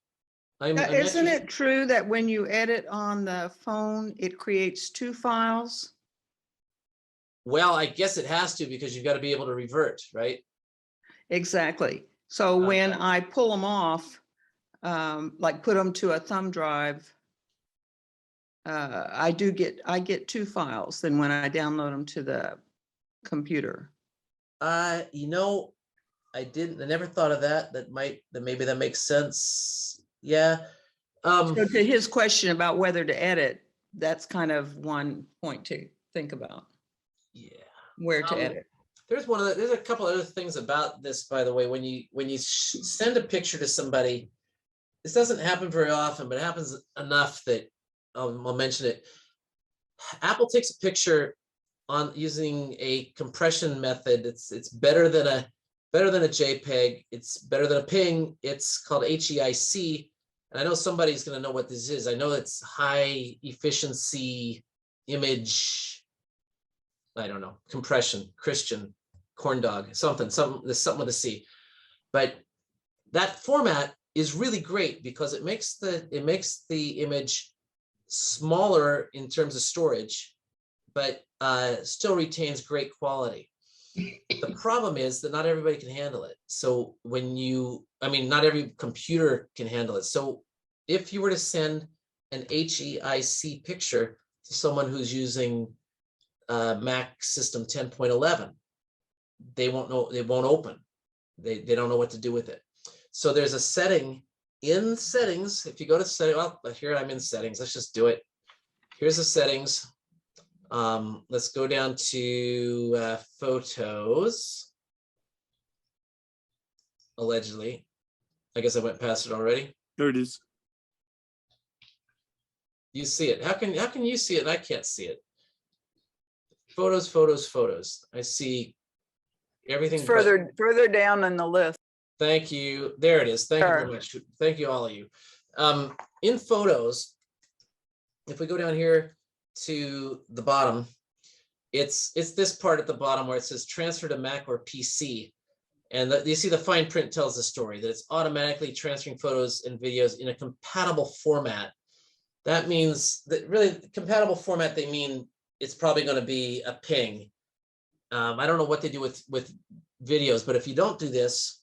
Isn't it true that when you edit on the phone, it creates 2 files? Well, I guess it has to, because you've got to be able to revert, right? Exactly. So when I pull them off, like put them to a thumb drive, I get 2 files than when I download them to the computer. You know, I never thought of that. That maybe that makes sense. Yeah. So to his question about whether to edit, that's kind of one point to think about. Yeah. Where to edit. There's a couple other things about this, by the way. When you send a picture to somebody, this doesn't happen very often, but it happens enough that I'll mention it. Apple takes a picture on using a compression method. It's better than a JPEG. It's better than a PNG. It's called HEIC. And I know somebody's going to know what this is. I know it's high efficiency image. I don't know, compression, Christian, corn dog, something with a C. But that format is really great because it makes the image smaller in terms of storage, but still retains great quality. The problem is that not everybody can handle it. So not every computer can handle it. So if you were to send an HEIC picture to someone who's using Mac system 10.11, they won't know, it won't open. They don't know what to do with it. So there's a setting in settings. If you go to setting, well, here I'm in settings. Let's just do it. Here's the settings. Let's go down to photos. Allegedly, I guess I went past it already. There it is. You see it. How can you see it and I can't see it? Photos, photos, photos. I see everything. Further down in the list. Thank you. There it is. Thank you very much. Thank you, all of you. In photos, if we go down here to the bottom, it's this part at the bottom where it says transfer to Mac or PC. And you see the fine print tells the story that it's automatically transferring photos and videos in a compatible format. That means that really compatible format, they mean it's probably going to be a PNG. I don't know what they do with videos, but if you don't do this,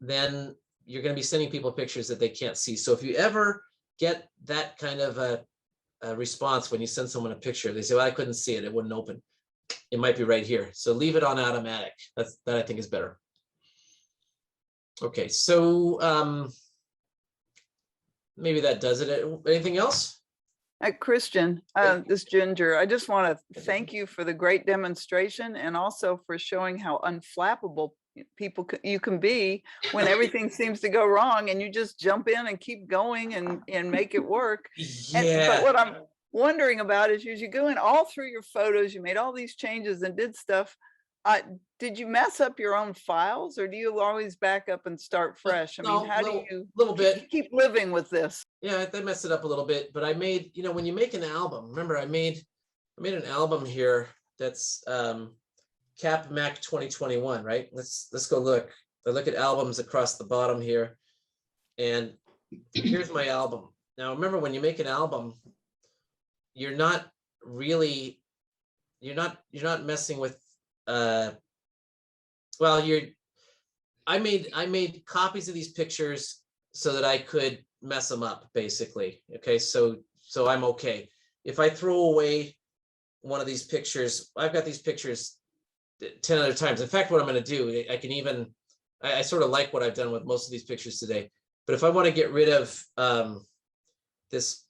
then you're going to be sending people pictures that they can't see. So if you ever get that kind of a response when you send someone a picture, they say, well, I couldn't see it, it wouldn't open. It might be right here. So leave it on automatic. That I think is better. Okay, so maybe that does it. Anything else? Christian, this Ginger, I just want to thank you for the great demonstration and also for showing how unflappable you can be when everything seems to go wrong and you just jump in and keep going and make it work. Yeah. But what I'm wondering about is as you go in all through your photos, you made all these changes and did stuff. Did you mess up your own files or do you always back up and start fresh? I mean, how do you keep living with this? Yeah, they messed it up a little bit, but I made, when you make an album, remember I made an album here that's CapMac 2021, right? Let's go look. I look at albums across the bottom here, and here's my album. Now, remember when you make an album, you're not messing with I made copies of these pictures so that I could mess them up, basically. Okay, so I'm okay. If I throw away one of these pictures, I've got these pictures 10 other times. In fact, what I'm going to do, I sort of like what I've done with most of these pictures today. But if I want to get rid of this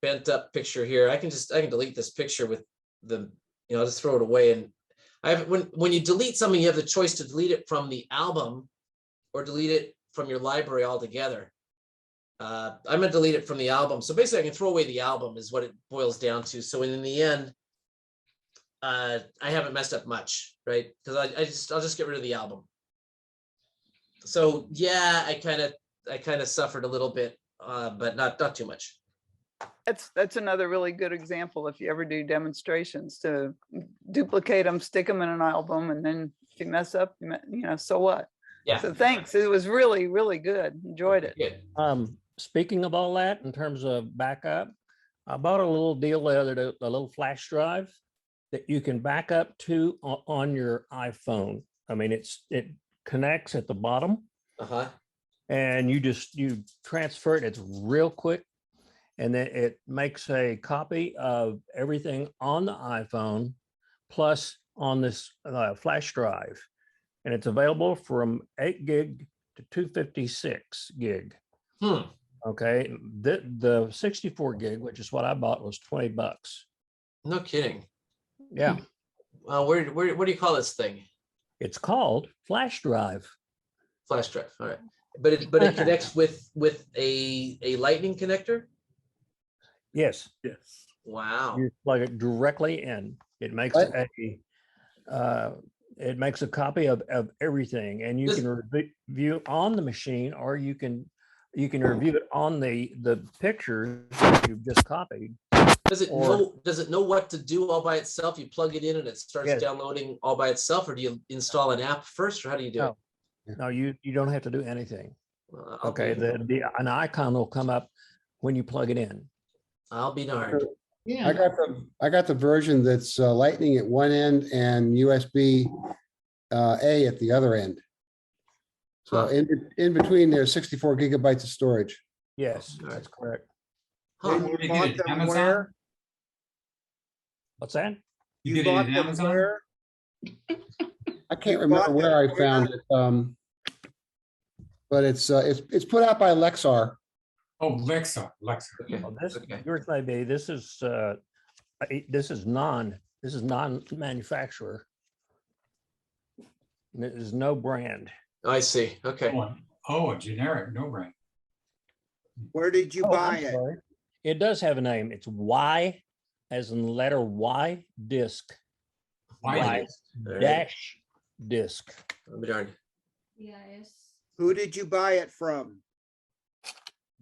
bent up picture here, I can delete this picture with I'll just throw it away. And when you delete something, you have the choice to delete it from the album or delete it from your library altogether. I'm going to delete it from the album. So basically I can throw away the album is what it boils down to. So in the end, I haven't messed up much, right? Because I'll just get rid of the album. So yeah, I kind of suffered a little bit, but not too much. That's another really good example if you ever do demonstrations to duplicate them, stick them in an album, and then if you mess up, so what? Yeah. So thanks. It was really, really good. Enjoyed it. Good. Speaking of all that, in terms of backup, I bought a little deal the other day, a little flash drive that you can back up to on your iPhone. I mean, it connects at the bottom Uh-huh. and you transfer it. It's real quick. And then it makes a copy of everything on the iPhone plus on this flash drive. And it's available from 8 gig to 256 gig. Okay. The 64 gig, which is what I bought, was $20. No kidding. Yeah. What do you call this thing? It's called flash drive. Flash drive. All right. But it connects with a lightning connector? Yes. Yes. Wow. You plug it directly in. It makes What? it makes a copy of everything, and you can review on the machine, or you can review it on the pictures that you've just copied. Does it know what to do all by itself? You plug it in and it starts downloading all by itself, or do you install an app first, or how do you do it? No, you don't have to do anything. Well, Okay, an icon will come up when you plug it in. I'll be darned. Yeah. I got the version that's lightning at one end and USB A at the other end. So in between there's 64 gigabytes of storage. Yes, that's correct. And you bought them where? What's that? You bought them where? I can't remember where I found it. But it's put out by Lexar. Oh, Lexar. Well, yours may be. This is non-manufacturer. There's no brand. I see. Okay. Oh, a generic, no brand. Where did you buy it? Sorry. It does have a name. It's Y, as in the letter Y, disc. Y dash disc. I'll be darned. Yes. Who did you buy it from?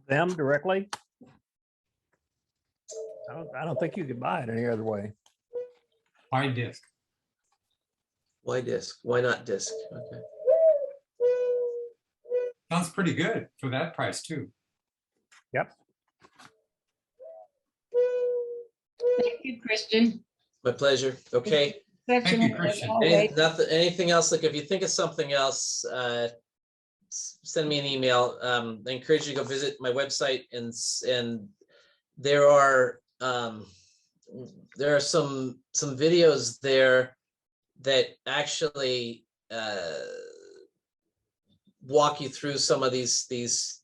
Them directly. I don't think you could buy it any other way. Why disc? Why disc? Why not disc? Okay. Sounds pretty good for that price too. Yep. Thank you, Christian. My pleasure. Okay. Thank you, Christian. Anything else? Like if you think of something else, send me an email. I encourage you to go visit my website, and there are some videos there that actually walk you through some of these things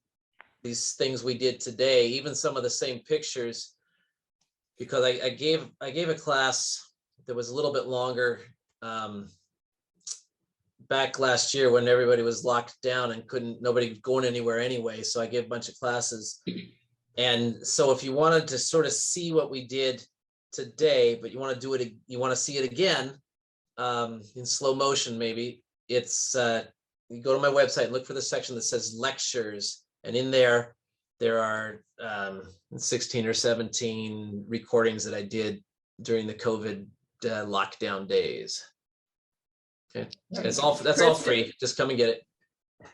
we did today, even some of the same pictures, because I gave a class that was a little bit longer back last year when everybody was locked down and nobody going anywhere anyway. So I gave a bunch of classes. And so if you wanted to sort of see what we did today, but you want to see it again in slow motion, maybe it's you go to my website and look for the section that says lectures. And in there are 16 or 17 recordings that I did during the COVID lockdown days. Okay, that's all free. Just come and get it.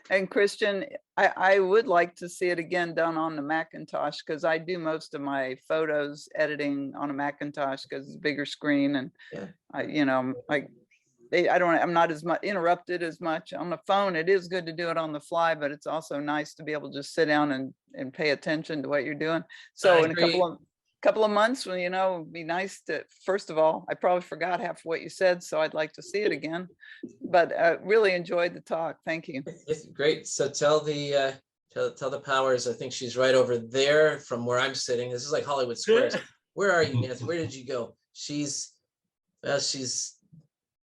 And Christian, I would like to see it again done on the Macintosh, because I do most of my photos editing on a Macintosh because it's a bigger screen, and I'm not as much interrupted as much on the phone. It is good to do it on the fly, but it's also nice to be able to just sit down and pay attention to what you're doing. So in a couple of months, when it'd be nice to, first of all, I probably forgot half of what you said, so I'd like to see it again, but really enjoyed the talk. Thank you. It's great. So tell the powers, I think she's right over there from where I'm sitting. This is like Hollywood Squares. Where are you, Nancy? Where did you go? She's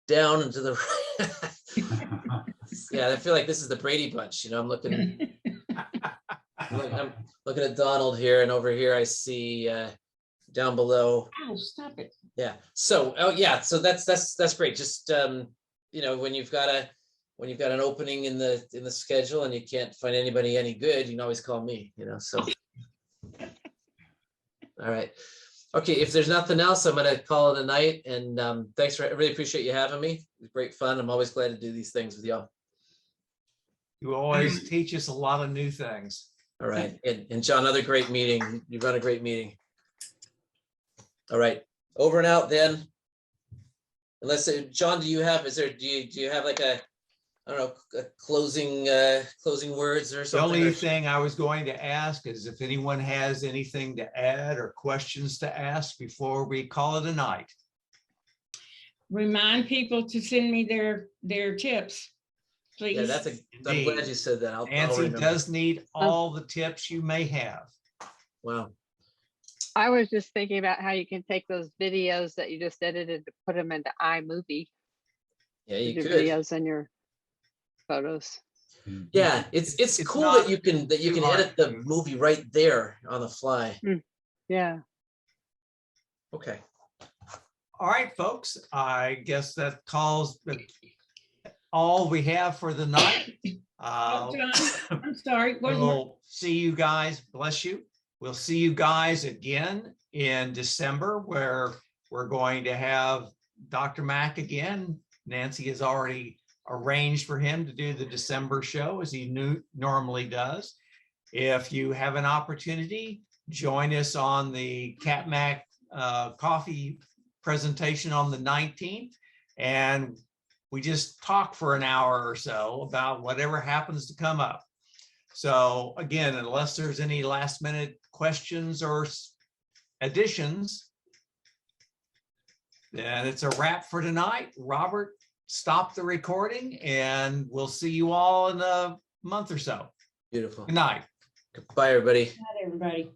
down and to the right. Yeah, I feel like this is the Brady Bunch. I'm looking I'm looking at Donald here, and over here I see down below. Oh, stop it. Yeah. So so that's great. Just when you've got an opening in the schedule and you can't find anybody any good, you can always call me, so. All right. Okay, if there's nothing else, I'm gonna call it a night, and thanks I really appreciate you having me. It was great fun. I'm always glad to do these things with y'all. You always teach us a lot of new things. All right, and John, another great meeting. You run a great meeting. All right, over and out then. Unless John, do you have like a I don't know, closing words or The something? only thing I was going to ask is if anyone has anything to add or questions to ask before we call it a night. Remind people to send me their tips, please. Yeah, I'm glad Indeed. you said that. I'll Nancy remember. does need all the tips you may have. Wow. I was just thinking about how you can take those videos that you just edited to put them into iMovie. Yeah, you Your could. videos and your photos. Yeah, it's cool not that you can too hard edit to the do. movie right there on the fly. Yeah. Okay. All right, folks, I guess that calls all we have for the night. Oh, John, I'm sorry. One more. We'll see you guys, bless you. We'll see you guys again in December where we're going to have Dr. Mack again. Nancy has already arranged for him to do the December show as he normally does. If you have an opportunity, join us on the CapMac coffee presentation on the 19th. And we just talk for an hour or so about whatever happens to come up. So again, unless there's any last minute questions or additions, then it's a wrap for tonight. Robert, stop the recording and we'll see you all in a month or so. Beautiful. Good night. Bye, everybody. Not everybody.